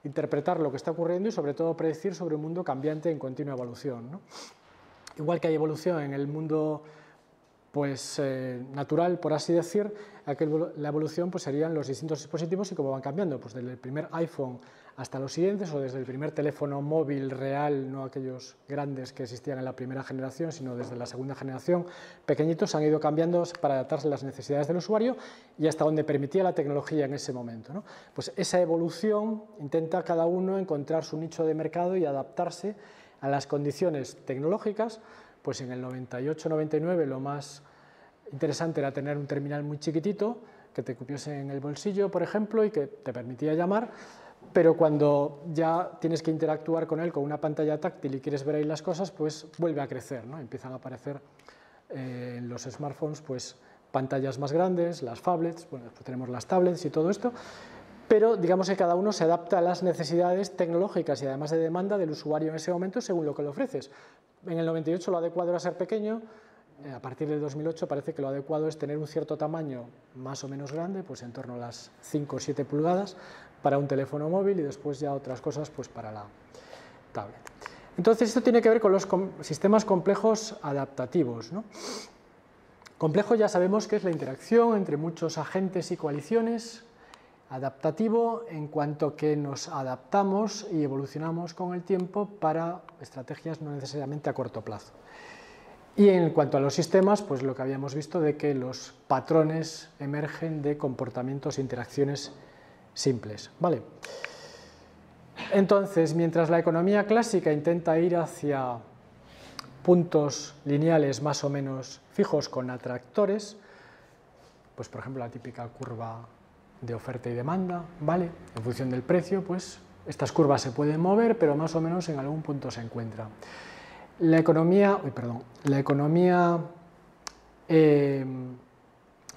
interpretar lo que está ocurriendo y, sobre todo, predecir sobre un mundo cambiante en continua evolución, ¿no? Igual que hay evolución en el mundo pues, natural, por así decir, la evolución pues, serían los distintos dispositivos y cómo van cambiando, pues desde el primer iPhone hasta los siguientes, o desde el primer teléfono móvil real, no aquellos grandes que existían en la primera generación, sino desde la segunda generación, pequeñitos, han ido cambiando para adaptarse a las necesidades del usuario y hasta donde permitía la tecnología en ese momento, ¿no? Pues esa evolución intenta cada uno encontrar su nicho de mercado y adaptarse a las condiciones tecnológicas. Pues en el 98-99 lo más interesante era tener un terminal muy chiquitito que te cupiese en el bolsillo, por ejemplo, y que te permitía llamar, pero cuando ya tienes que interactuar con él con una pantalla táctil y quieres ver ahí las cosas, pues vuelve a crecer, ¿no? Empiezan a aparecer en los smartphones pues pantallas más grandes, las phablets, bueno, después tenemos las tablets y todo esto, pero digamos que cada uno se adapta a las necesidades tecnológicas y además de demanda del usuario en ese momento según lo que le ofreces. En el 98 lo adecuado era ser pequeño, a partir del 2008 parece que lo adecuado es tener un cierto tamaño más o menos grande, pues en torno a las 5 o 7 pulgadas para un teléfono móvil y después ya otras cosas pues para la tablet. Entonces esto tiene que ver con los sistemas complejos adaptativos, ¿no? Complejo ya sabemos que es la interacción entre muchos agentes y coaliciones. Adaptativo en cuanto que nos adaptamos y evolucionamos con el tiempo para estrategias no necesariamente a corto plazo. Y en cuanto a los sistemas, pues lo que habíamos visto de que los patrones emergen de comportamientos e interacciones simples, ¿vale? Entonces, mientras la economía clásica intenta ir hacia puntos lineales más o menos fijos con atractores, pues por ejemplo la típica curva de oferta y demanda, ¿vale? En función del precio, pues estas curvas se pueden mover, pero más o menos en algún punto se encuentra. La economía,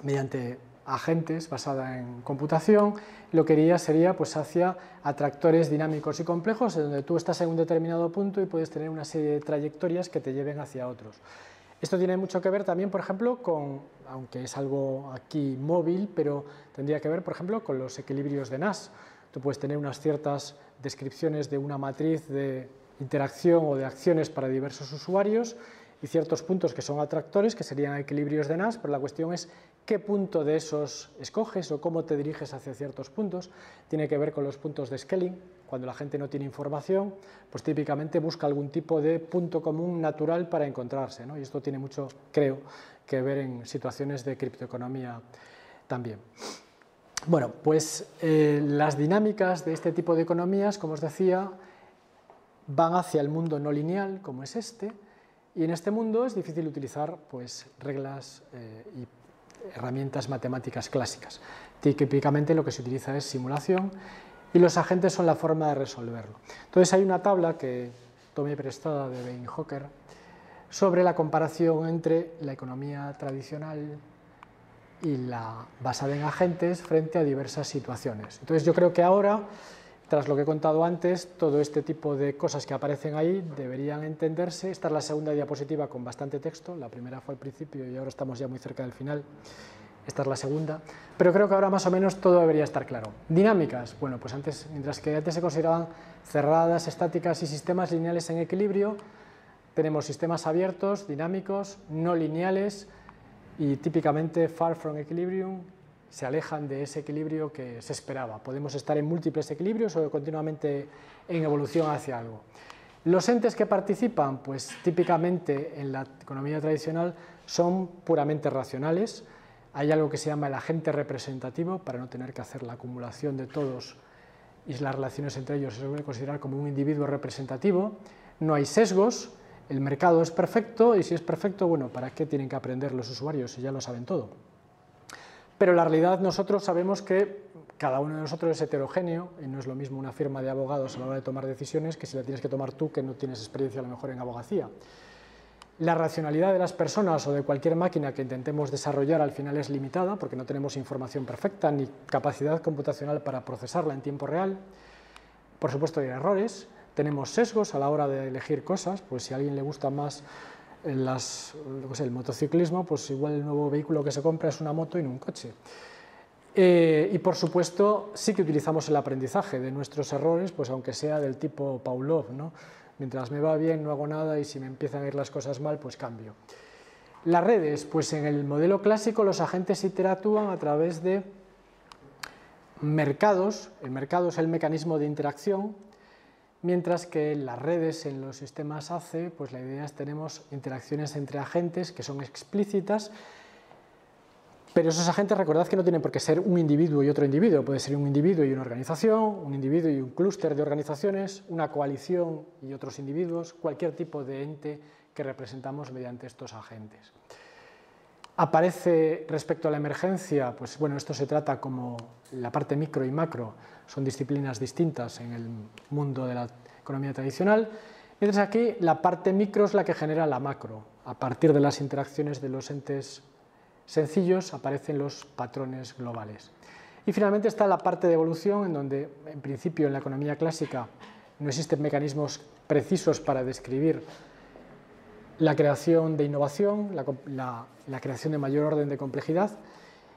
mediante agentes basada en computación, lo que iría sería pues hacia atractores dinámicos y complejos, en donde tú estás en un determinado punto y puedes tener una serie de trayectorias que te lleven hacia otros. Esto tiene mucho que ver también, por ejemplo, con, aunque es algo aquí móvil, pero tendría que ver, por ejemplo, con los equilibrios de Nash. Tú puedes tener unas ciertas descripciones de una matriz de interacción o de acciones para diversos usuarios y ciertos puntos que son atractores, que serían equilibrios de Nash, pero la cuestión es qué punto de esos escoges o cómo te diriges hacia ciertos puntos. Tiene que ver con los puntos de scaling. Cuando la gente no tiene información, pues típicamente busca algún tipo de punto común natural para encontrarse, ¿no? Y esto tiene mucho, creo, que ver en situaciones de criptoeconomía también. Bueno, pues las dinámicas de este tipo de economías, como os decía, van hacia el mundo no lineal, como es este, y en este mundo es difícil utilizar pues, reglas y herramientas matemáticas clásicas. Típicamente lo que se utiliza es simulación y los agentes son la forma de resolverlo. Entonces hay una tabla que tomé prestada de Beinhocker sobre la comparación entre la economía tradicional y la basada en agentes frente a diversas situaciones. Entonces yo creo que ahora, tras lo que he contado antes, todo este tipo de cosas que aparecen ahí deberían entenderse. Esta es la segunda diapositiva con bastante texto, la primera fue al principio y ahora estamos ya muy cerca del final. Esta es la segunda, pero creo que ahora más o menos todo debería estar claro. Dinámicas, bueno, pues antes, mientras que antes se consideraban cerradas, estáticas y sistemas lineales en equilibrio, tenemos sistemas abiertos, dinámicos, no lineales y típicamente far from equilibrium, se alejan de ese equilibrio que se esperaba. Podemos estar en múltiples equilibrios o continuamente en evolución hacia algo. Los entes que participan, pues típicamente en la economía tradicional son puramente racionales. Hay algo que se llama el agente representativo, para no tener que hacer la acumulación de todos y las relaciones entre ellos se suele considerar como un individuo representativo. No hay sesgos, el mercado es perfecto y si es perfecto, bueno, ¿para qué tienen que aprender los usuarios si ya lo saben todo? Pero en la realidad nosotros sabemos que cada uno de nosotros es heterogéneo y no es lo mismo una firma de abogados a la hora de tomar decisiones que si la tienes que tomar tú que no tienes experiencia a lo mejor en abogacía. La racionalidad de las personas o de cualquier máquina que intentemos desarrollar al final es limitada porque no tenemos información perfecta ni capacidad computacional para procesarla en tiempo real. Por supuesto hay errores, tenemos sesgos a la hora de elegir cosas, pues si a alguien le gusta más el motociclismo, pues igual el nuevo vehículo que se compra es una moto y no un coche. Y por supuesto sí que utilizamos el aprendizaje de nuestros errores, pues aunque sea del tipo Pavlov, ¿no? Mientras me va bien no hago nada y si me empiezan a ir las cosas mal, pues cambio. Las redes, pues en el modelo clásico los agentes interactúan a través de mercados. El mercado es el mecanismo de interacción, mientras que en las redes, en los sistemas ACE, pues la idea es que tenemos interacciones entre agentes que son explícitas, pero esos agentes, recordad que no tienen por qué ser un individuo y otro individuo, puede ser un individuo y una organización, un individuo y un clúster de organizaciones, una coalición y otros individuos, cualquier tipo de ente que representamos mediante estos agentes. Aparece respecto a la emergencia, pues bueno, esto se trata como la parte micro y macro, son disciplinas distintas en el mundo de la economía tradicional, mientras aquí la parte micro es la que genera la macro, a partir de las interacciones de los entes sencillos aparecen los patrones globales. Y finalmente está la parte de evolución, en donde en principio en la economía clásica no existen mecanismos precisos para describir la creación de innovación, la creación de mayor orden de complejidad,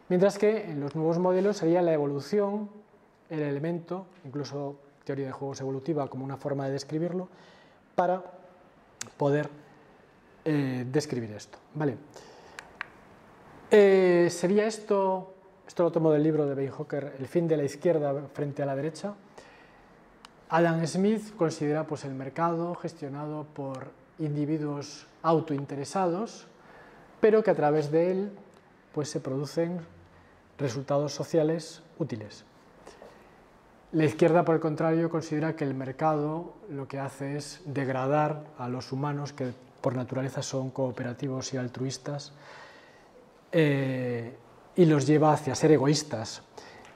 mientras que en los nuevos modelos sería la evolución el elemento, incluso teoría de juegos evolutiva como una forma de describirlo, para poder describir esto. ¿Vale? Sería esto lo tomo del libro de Beinhocker, El fin de la izquierda frente a la derecha. Adam Smith considera pues, el mercado gestionado por individuos autointeresados, pero que a través de él pues, se producen resultados sociales útiles. La izquierda, por el contrario, considera que el mercado lo que hace es degradar a los humanos, que por naturaleza son cooperativos y altruistas, y los lleva hacia ser egoístas,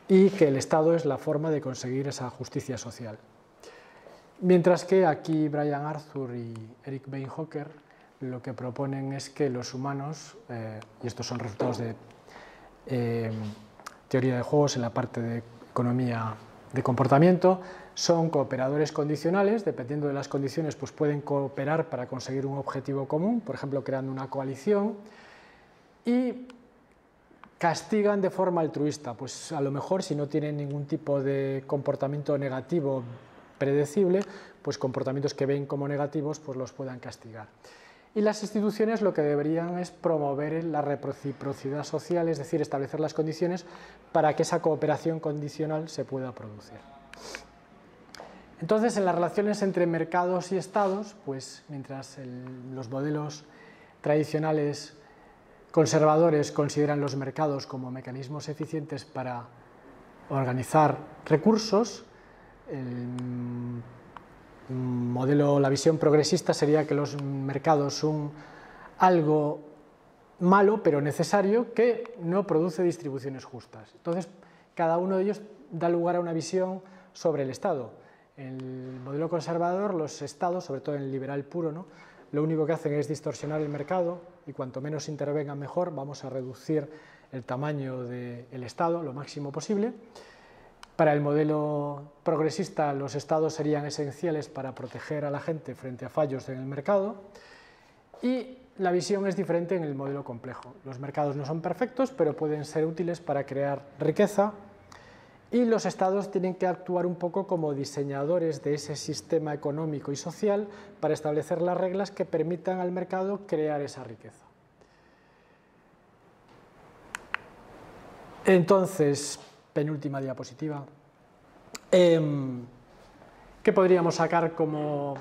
y que el Estado es la forma de conseguir esa justicia social. Mientras que aquí Brian Arthur y Eric Beinhocker lo que proponen es que los humanos, y estos son resultados de teoría de juegos en la parte de economía de comportamiento, son cooperadores condicionales, dependiendo de las condiciones pues pueden cooperar para conseguir un objetivo común, por ejemplo creando una coalición, y castigan de forma altruista, pues a lo mejor si no tienen ningún tipo de comportamiento negativo predecible, pues comportamientos que ven como negativos pues los puedan castigar. Y las instituciones lo que deberían es promover la reciprocidad social, es decir, establecer las condiciones para que esa cooperación condicional se pueda producir. Entonces, en las relaciones entre mercados y estados, pues mientras los modelos tradicionales conservadores consideran los mercados como mecanismos eficientes para organizar recursos, el modelo, la visión progresista sería que los mercados son algo malo pero necesario que no produce distribuciones justas. Entonces, cada uno de ellos da lugar a una visión sobre el Estado. En el modelo conservador, los estados, sobre todo en el liberal puro, ¿no?, lo único que hacen es distorsionar el mercado y cuanto menos intervengan mejor, vamos a reducir el tamaño del Estado lo máximo posible. Para el modelo progresista, los estados serían esenciales para proteger a la gente frente a fallos en el mercado, y la visión es diferente en el modelo complejo. Los mercados no son perfectos, pero pueden ser útiles para crear riqueza, y los estados tienen que actuar un poco como diseñadores de ese sistema económico y social para establecer las reglas que permitan al mercado crear esa riqueza. Entonces, penúltima diapositiva. ¿Qué podríamos sacar como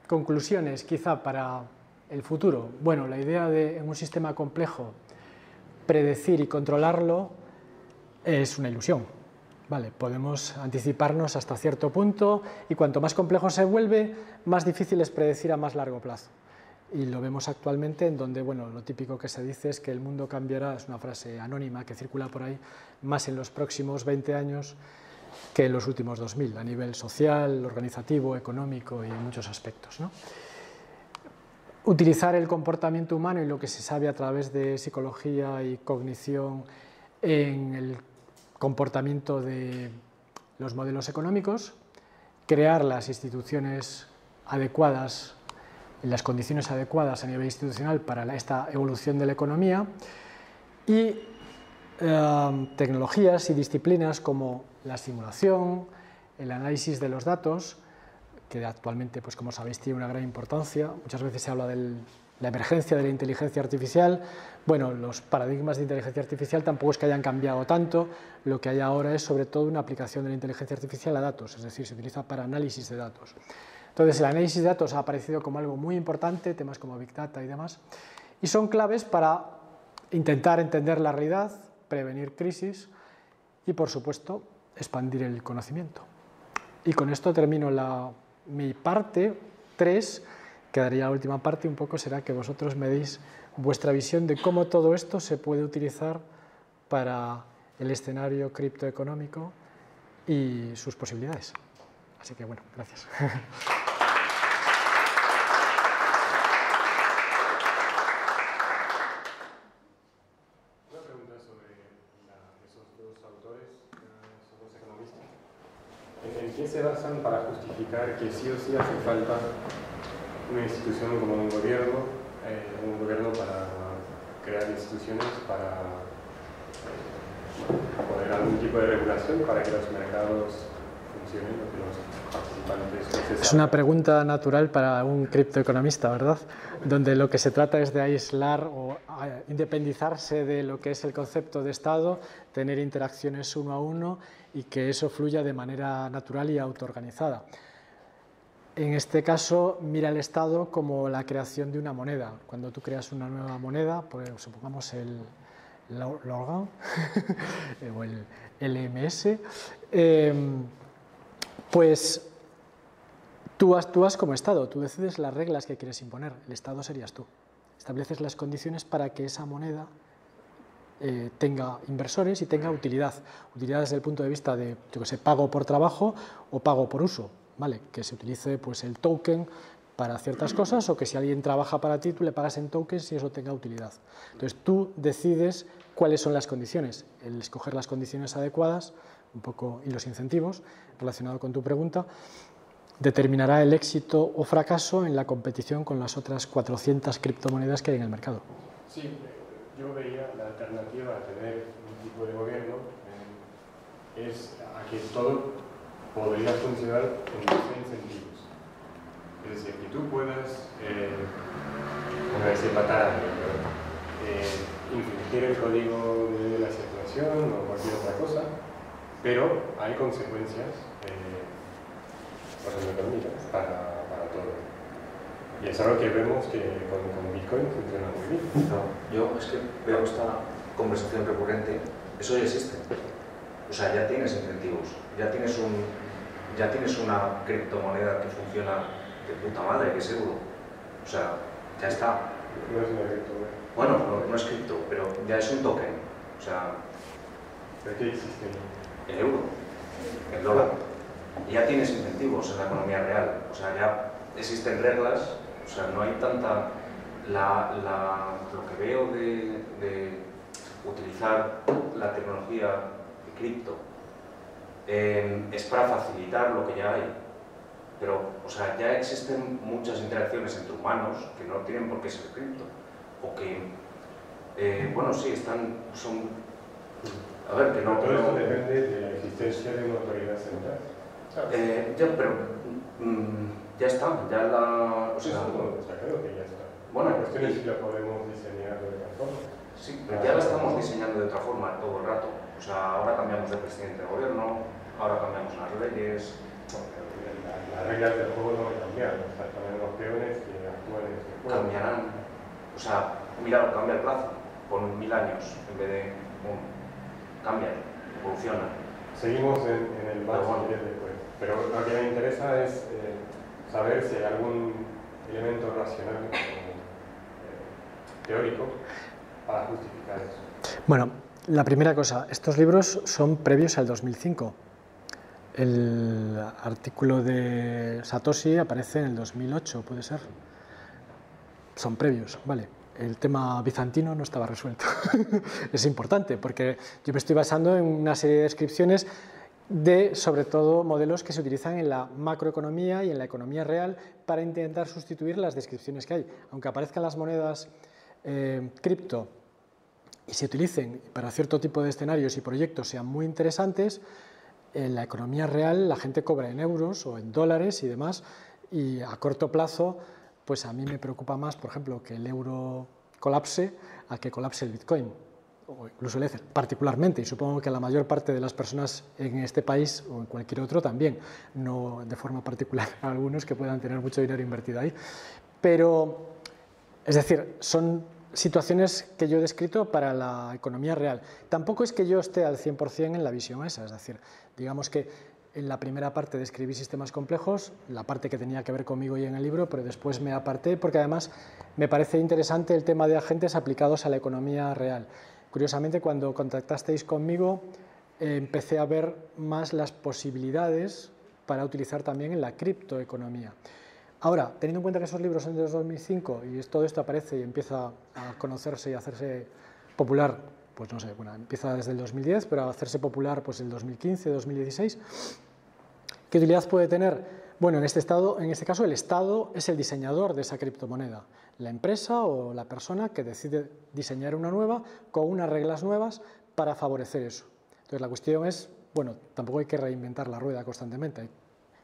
conclusiones quizá para el futuro? Bueno, la idea de en un sistema complejo predecir y controlarlo es una ilusión. Vale, podemos anticiparnos hasta cierto punto y cuanto más complejo se vuelve, más difícil es predecir a más largo plazo. Y lo vemos actualmente en donde, bueno, lo típico que se dice es que el mundo cambiará, es una frase anónima que circula por ahí, más en los próximos 20 años que en los últimos 2000, a nivel social, organizativo, económico y en muchos aspectos, ¿no? utilizar el comportamiento humano y lo que se sabe a través de psicología y cognición en el comportamiento de los modelos económicos, crear las instituciones adecuadas, las condiciones adecuadas a nivel institucional para esta evolución de la economía, y tecnologías y disciplinas como la simulación, el análisis de los datos, que actualmente, pues como sabéis, tiene una gran importancia. Muchas veces se habla de la emergencia de la inteligencia artificial. Bueno, los paradigmas de inteligencia artificial tampoco es que hayan cambiado tanto, lo que hay ahora es sobre todo una aplicación de la inteligencia artificial a datos, es decir, se utiliza para análisis de datos. Entonces, el análisis de datos ha aparecido como algo muy importante, temas como Big Data y demás, y son claves para intentar entender la realidad, prevenir crisis y, por supuesto, expandir el conocimiento. Y con esto termino mi parte 3, quedaría la última parte, un poco será que vosotros me deis vuestra visión de cómo todo esto se puede utilizar para el escenario criptoeconómico y sus posibilidades. Así que bueno, gracias. Una pregunta sobre esos dos autores, esos dos economistas. ¿En qué se basan para justificar que sí o sí hace falta una institución como un gobierno para crear instituciones para poner algún tipo de regulación para que los mercados funcionen, o que los participantes... Es una pregunta natural para un criptoeconomista, ¿verdad? Donde lo que se trata es de aislar o independizarse de lo que es el concepto de Estado, tener interacciones uno a uno y que eso fluya de manera natural y autoorganizada. En este caso, mira el Estado como la creación de una moneda. Cuando tú creas una nueva moneda, pues supongamos el Lorgan o el LMS, pues tú actúas como Estado, tú decides las reglas que quieres imponer, el Estado serías tú. Estableces las condiciones para que esa moneda tenga inversores y tenga utilidad. Utilidad desde el punto de vista de, yo que sé, pago por trabajo o pago por uso, ¿vale? Que se utilice pues, el token para ciertas cosas o que si alguien trabaja para ti, tú le pagas en tokens y eso tenga utilidad. Entonces tú decides cuáles son las condiciones, el escoger las condiciones adecuadas un poco, y los incentivos, relacionado con tu pregunta, determinará el éxito o fracaso en la competición con las otras 400 criptomonedas que hay en el mercado. Sí, yo veía la alternativa a tener un tipo de gobierno es a que todo podría funcionar con los incentivos. Es decir, que tú puedas, no decir matar a alguien, pero infringir el código de la circulación o cualquier otra cosa, pero hay consecuencias económicas para todo. Y es algo que vemos que con Bitcoin funciona muy bien. No, yo es que veo esta conversación recurrente, eso ya existe. O sea, ya tienes incentivos, ya tienes una criptomoneda que funciona de puta madre, que es euro. O sea, ya está. No es una criptomoneda. Bueno, no es cripto, pero ya es un token. O sea, ¿pero qué existe? El euro, el dólar. Y ya tienes incentivos en la economía real. O sea, ya existen reglas. O sea, no hay tanta... lo que veo de utilizar la tecnología de cripto es para facilitar lo que ya hay. Pero, o sea, ya existen muchas interacciones entre humanos que no tienen por qué ser cripto. O que, bueno, sí, son... A ver, que no... Todo esto depende de la existencia de una autoridad central. Ya, pero... ya está, ya la... O sea, creo que ya está. Bueno, la cuestión es si lo podemos diseñar de otra forma. Sí, pero ya la estamos diseñando de otra forma todo el rato. O sea, ahora cambiamos de presidente de gobierno, ahora cambiamos las leyes... Las reglas del juego no van a cambiar, o sea, también los peones que actúan en este juego. Cambiarán. O sea, mira, cambia el plazo, pon 1000 años en vez de 1. Cambia, evoluciona. Seguimos en el más después. Pero lo que me interesa es saber si hay algún elemento racional teórico para justificar eso. Bueno, la primera cosa, estos libros son previos al 2005. El artículo de Satoshi aparece en el 2008, ¿puede ser? son previos, ¿vale? El tema bizantino no estaba resuelto. Es importante porque yo me estoy basando en una serie de descripciones de, sobre todo, modelos que se utilizan en la macroeconomía y en la economía real para intentar sustituir las descripciones que hay. Aunque aparezcan las monedas cripto y se utilicen para cierto tipo de escenarios y proyectos sean muy interesantes, en la economía real la gente cobra en euros o en dólares y demás, y a corto plazo pues a mí me preocupa más, por ejemplo, que el euro colapse a que colapse el Bitcoin o incluso el Ether, particularmente, y supongo que la mayor parte de las personas en este país o en cualquier otro también, no de forma particular a algunos que puedan tener mucho dinero invertido ahí, pero es decir, son situaciones que yo he descrito para la economía real. Tampoco es que yo esté al 100% en la visión esa, es decir, digamos que en la primera parte describí sistemas complejos, la parte que tenía que ver conmigo y en el libro, pero después me aparté porque además me parece interesante el tema de agentes aplicados a la economía real. Curiosamente, cuando contactasteis conmigo, empecé a ver más las posibilidades para utilizar también en la criptoeconomía. Ahora, teniendo en cuenta que esos libros son de 2005 y todo esto aparece y empieza a conocerse y a hacerse popular, pues no sé, bueno, empieza desde el 2010, pero a hacerse popular pues el 2015, 2016, ¿qué utilidad puede tener? Bueno, en este caso el Estado es el diseñador de esa criptomoneda, la empresa o la persona que decide diseñar una nueva con unas reglas nuevas para favorecer eso. Entonces la cuestión es, bueno, tampoco hay que reinventar la rueda constantemente, hay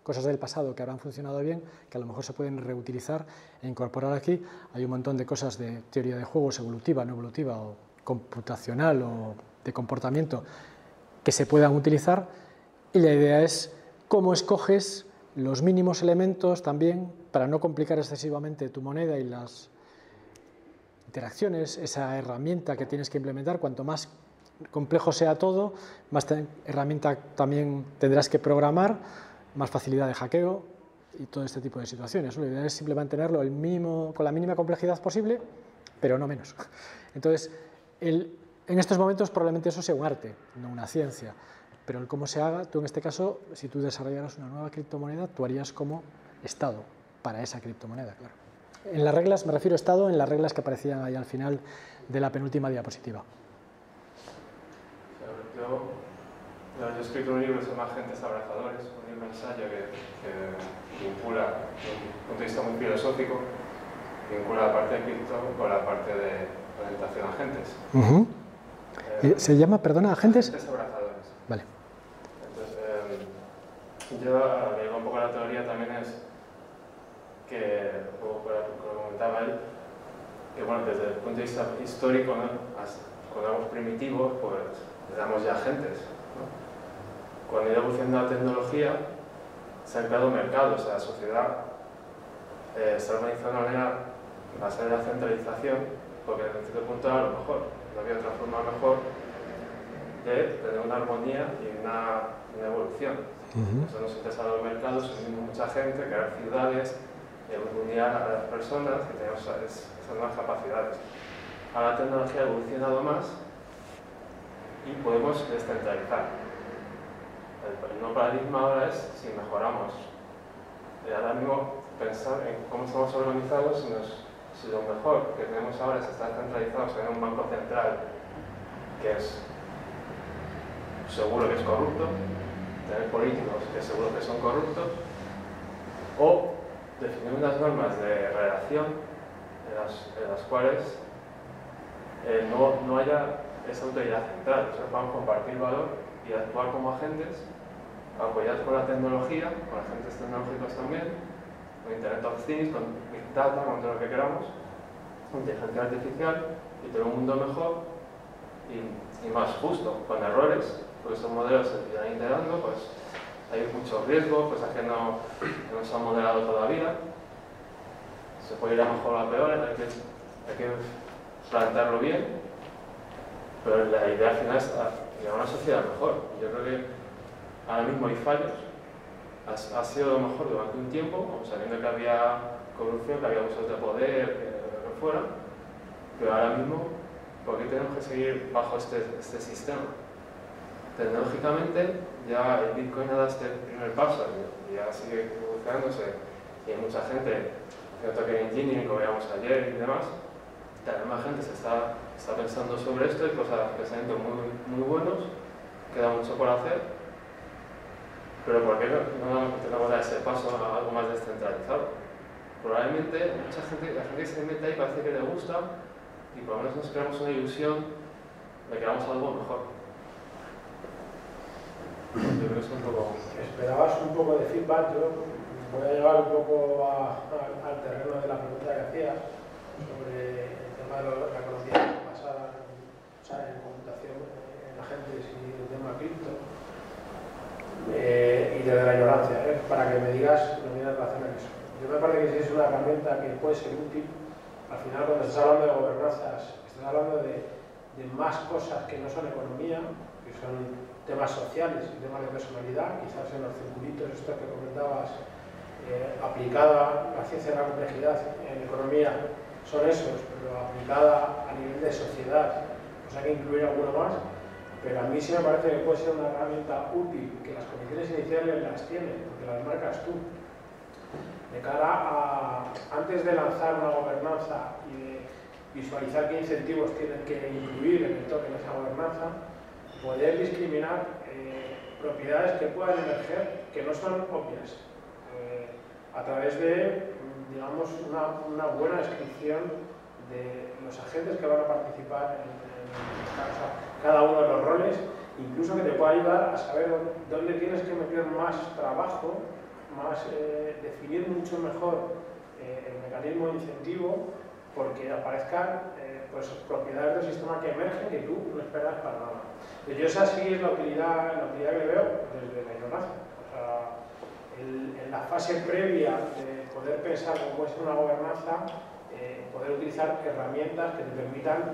cosas del pasado que habrán funcionado bien, que a lo mejor se pueden reutilizar e incorporar aquí. Hay un montón de cosas de teoría de juegos evolutiva, no evolutiva, o computacional o de comportamiento que se puedan utilizar, y la idea es cómo escoges los mínimos elementos también para no complicar excesivamente tu moneda y las interacciones, esa herramienta que tienes que implementar. Cuanto más complejo sea todo, más herramienta también tendrás que programar, más facilidad de hackeo y todo este tipo de situaciones. La idea es simplemente mantenerlo con la mínima complejidad posible, pero no menos. Entonces, en estos momentos probablemente eso sea un arte, no una ciencia, pero el cómo se haga, tú en este caso, si tú desarrollaras una nueva criptomoneda, tú harías como Estado para esa criptomoneda, claro. En las reglas, me refiero a Estado, en las reglas que aparecían ahí al final de la penúltima diapositiva. Yo he escrito un libro que se llama Agentes Abrazadores, un ensayo que vincula, desde un punto de vista muy filosófico, vincula la parte de cripto con la parte de orientación a agentes. ¿Se llama, perdona, agentes? Agentes abrazadores. Vale. Entonces, yo, un poco la teoría también es que, como comentaba él, que bueno, desde el punto de vista histórico, ¿no? Cuando éramos primitivos, pues éramos ya agentes, ¿no? Cuando ha ido evolucionando la tecnología, se han creado mercados, la sociedad se ha organizado de una manera basada en la centralización, porque en cierto punto a lo mejor no había otra forma mejor de tener una armonía y una evolución. Eso nos interesa a los mercados, unimos mucha gente, crear ciudades, unir a las personas y tenemos esas nuevas capacidades. Ahora la tecnología ha evolucionado más y podemos descentralizar. El nuevo paradigma ahora es si mejoramos. Ahora mismo pensar en cómo estamos organizados, si lo mejor que tenemos ahora es estar centralizados en un banco central que es seguro que es corrupto, tener políticos que seguro que son corruptos, o definir unas normas de relación en las cuales no haya esa autoridad central, solo podamos compartir valor y actuar como agentes, apoyados con la tecnología, con agentes tecnológicos también, con Internet of Things, con Big Data, con todo lo que queramos, con inteligencia artificial, y tener un mundo mejor y más justo, con errores, porque estos modelos se irán integrando, pues hay mucho riesgo, cosas que no se han modelado todavía, se puede ir a mejor o a peor, hay que plantearlo bien, pero la idea al final es llegar a una sociedad mejor. Yo creo que ahora mismo hay fallos, ha sido lo mejor durante un tiempo, sabiendo que había corrupción, que había abusos de poder, lo que fuera, pero ahora mismo, ¿por qué tenemos que seguir bajo este sistema? Tecnológicamente, ya el Bitcoin ha dado este primer paso y ya sigue evolucionándose y hay mucha gente token engineering, como veíamos ayer y demás. La misma gente está pensando sobre esto, hay cosas, pensamientos muy buenos, queda mucho por hacer, pero ¿por qué no intentamos dar ese paso a algo más descentralizado? Probablemente la gente que se mete ahí parece que le gusta y por lo menos nos creamos una ilusión de que hagamos algo mejor. Yo creo que es un poco... Esperabas un poco de feedback, yo voy a llevar un poco al terreno de la pregunta que hacías sobre el tema de la economía basada en computación, en agentes y el tema cripto y de la ignorancia, para que me digas lo que relación a eso. Yo me parece que si es una herramienta que puede ser útil, al final cuando estás hablando de gobernanzas, estás hablando de más cosas que no son economía, que son temas sociales y temas de personalidad, quizás en los circulitos estos que comentabas, aplicada la ciencia de la complejidad en economía son esos, pero aplicada a nivel de sociedad, o sea que incluir alguno más, pero a mí sí me parece que puede ser una herramienta útil, que las condiciones iniciales las tiene, porque las marcas tú. De cara a, antes de lanzar una gobernanza y de visualizar qué incentivos tienen que incluir en el token de esa gobernanza, poder discriminar propiedades que puedan emerger que no son obvias, a través de, digamos, una buena descripción de los agentes que van a participar en cada uno de los roles, incluso que te pueda ayudar a saber dónde tienes que meter más trabajo, definir mucho mejor el mecanismo de incentivo, porque aparezcan pues, propiedades del sistema que emergen que tú no esperas para nada. Yo esa sí es la utilidad que veo desde la ignorancia. O sea, en la fase previa de poder pensar cómo es una gobernanza, poder utilizar herramientas que te permitan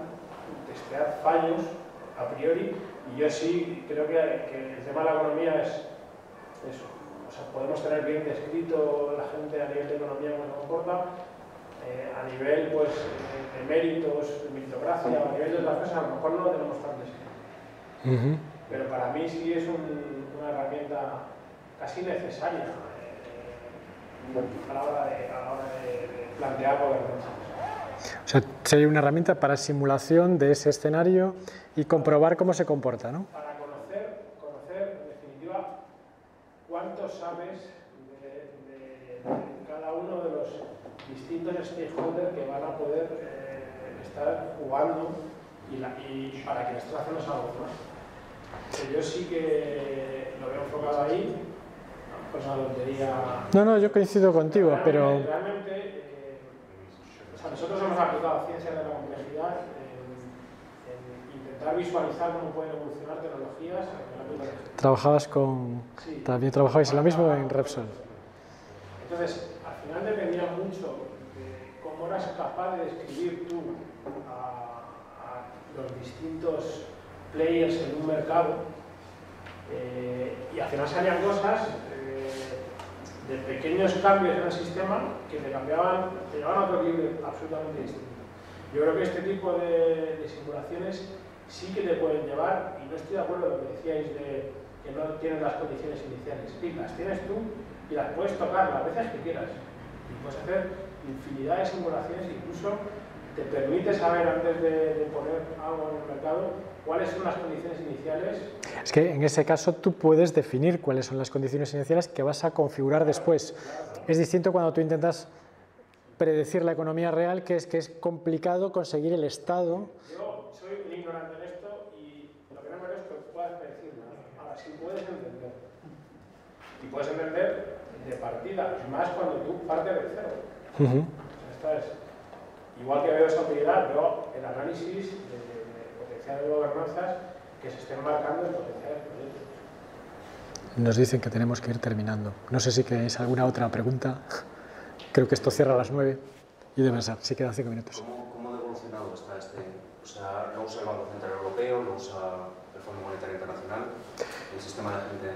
testear fallos a priori, y yo sí creo que el tema de la economía es eso. O sea, podemos tener bien descrito la gente a nivel de economía cómo se comporta, a nivel pues, de méritos, de meritocracia, a nivel de otras cosas, a lo mejor no lo tenemos tan descrito. Pero para mí sí es una herramienta casi necesaria a la hora de plantear gobernanza. O sea, sería una herramienta para simulación de ese escenario y comprobar cómo se comporta, ¿no? Para conocer en definitiva, cuánto sabes de cada uno de los distintos stakeholders que van a poder estar jugando y para que esto hacemos algo más. Yo sí que lo veo enfocado ahí, pues una lotería. No, yo coincido contigo, pero... Realmente, nosotros hemos aplicado ciencia de la complejidad en intentar visualizar cómo pueden evolucionar tecnologías en el ámbito de... Trabajabas con... Sí. También trabajabais en lo mismo en Repsol. Entonces, al final dependía mucho de cómo eras capaz de describir tú a los distintos players en un mercado, y al final salían cosas de pequeños cambios en el sistema que te llevaban a otro nivel absolutamente distinto. Yo creo que este tipo de simulaciones sí que te pueden llevar, y no estoy de acuerdo con lo que decíais de que no tienes las condiciones iniciales. Sí, las tienes tú y las puedes tocar las veces que quieras. Y puedes hacer infinidad de simulaciones, incluso te permite saber antes de poner algo en el mercado cuáles son las condiciones iniciales. Es que en ese caso tú puedes definir cuáles son las condiciones iniciales que vas a configurar después. Es distinto cuando tú intentas predecir la economía real, que es complicado conseguir el estado. Yo soy un ignorante en esto y lo que no me es que puedas predecir nada. Ahora sí puedes entender. Y puedes entender de partida, y más cuando tú partes de cero. Esta es, igual que veo esa utilidad, veo el análisis de potenciales gobernanzas que se estén marcando en potenciales proyectos. Nos dicen que tenemos que ir terminando. No sé si queréis alguna otra pregunta. Creo que esto cierra a las 9 y deben ser, sí quedan 5 minutos. ¿Cómo de evolucionado está este? O sea, ¿lo usa el Banco Central Europeo? ¿Lo usa el Fondo Monetario Internacional? ¿El sistema de gente?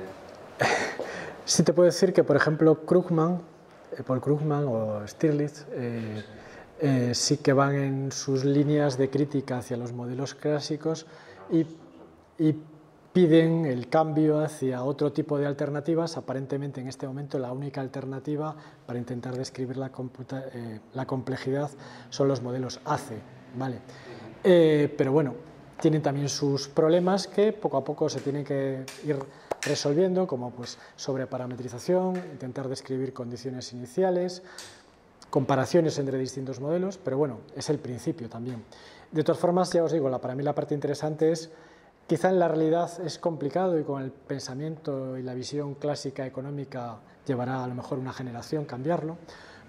Sí te puedo decir que, por ejemplo, Paul Krugman o Stirlitz sí que van en sus líneas de crítica hacia los modelos clásicos y piden el cambio hacia otro tipo de alternativas. Aparentemente en este momento la única alternativa para intentar describir la complejidad son los modelos ACE, ¿vale? Pero bueno, tienen también sus problemas que poco a poco se tienen que ir resolviendo, como pues sobreparametrización, intentar describir condiciones iniciales, comparaciones entre distintos modelos, pero bueno, es el principio también. De todas formas, ya os digo, para mí la parte interesante es, quizá en la realidad es complicado y con el pensamiento y la visión clásica económica llevará a lo mejor una generación cambiarlo,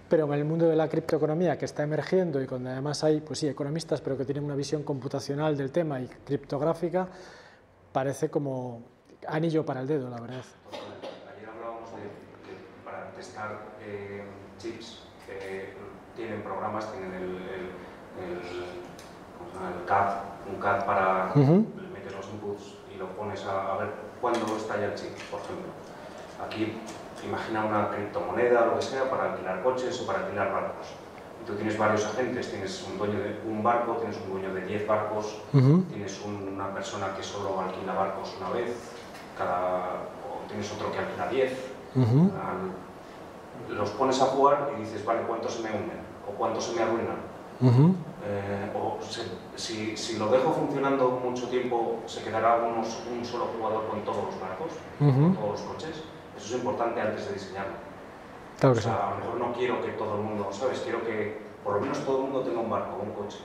pero en el mundo de la criptoeconomía que está emergiendo y donde además hay, pues sí, economistas, pero que tienen una visión computacional del tema y criptográfica, parece como anillo para el dedo, la verdad. Ayer hablábamos de que para testar chips tienen programas, tienen el CAD, un CAD para meter los inputs y lo pones a ver cuándo estalla el chip, por ejemplo. Aquí imagina una criptomoneda o lo que sea para alquilar coches o para alquilar barcos. Y tú tienes varios agentes, tienes un dueño de un barco, tienes un dueño de 10 barcos, tienes una persona que solo alquila barcos una vez, o tienes otro que alquila 10. Los pones a jugar y dices, vale, ¿cuántos se me unen? ¿O cuántos se me arruinan? Si lo dejo funcionando mucho tiempo, ¿se quedará un solo jugador con todos los barcos, con todos los coches? Eso es importante antes de diseñarlo. Claro que o sea, a lo mejor no quiero que todo el mundo, ¿sabes? Quiero que por lo menos todo el mundo tenga un barco o un coche.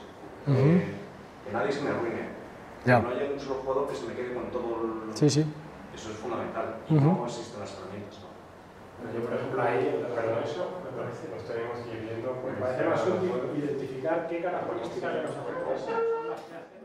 Que nadie se me arruine. Que no haya un solo jugador que se me quede con todo el... Sí, sí. Eso es fundamental. Y no existen las herramientas, ¿no? Yo, por ejemplo, ahí, Pero eso me parece, nos tenemos que ir viendo. me parece más útil identificar qué características de los agentes son las que hacen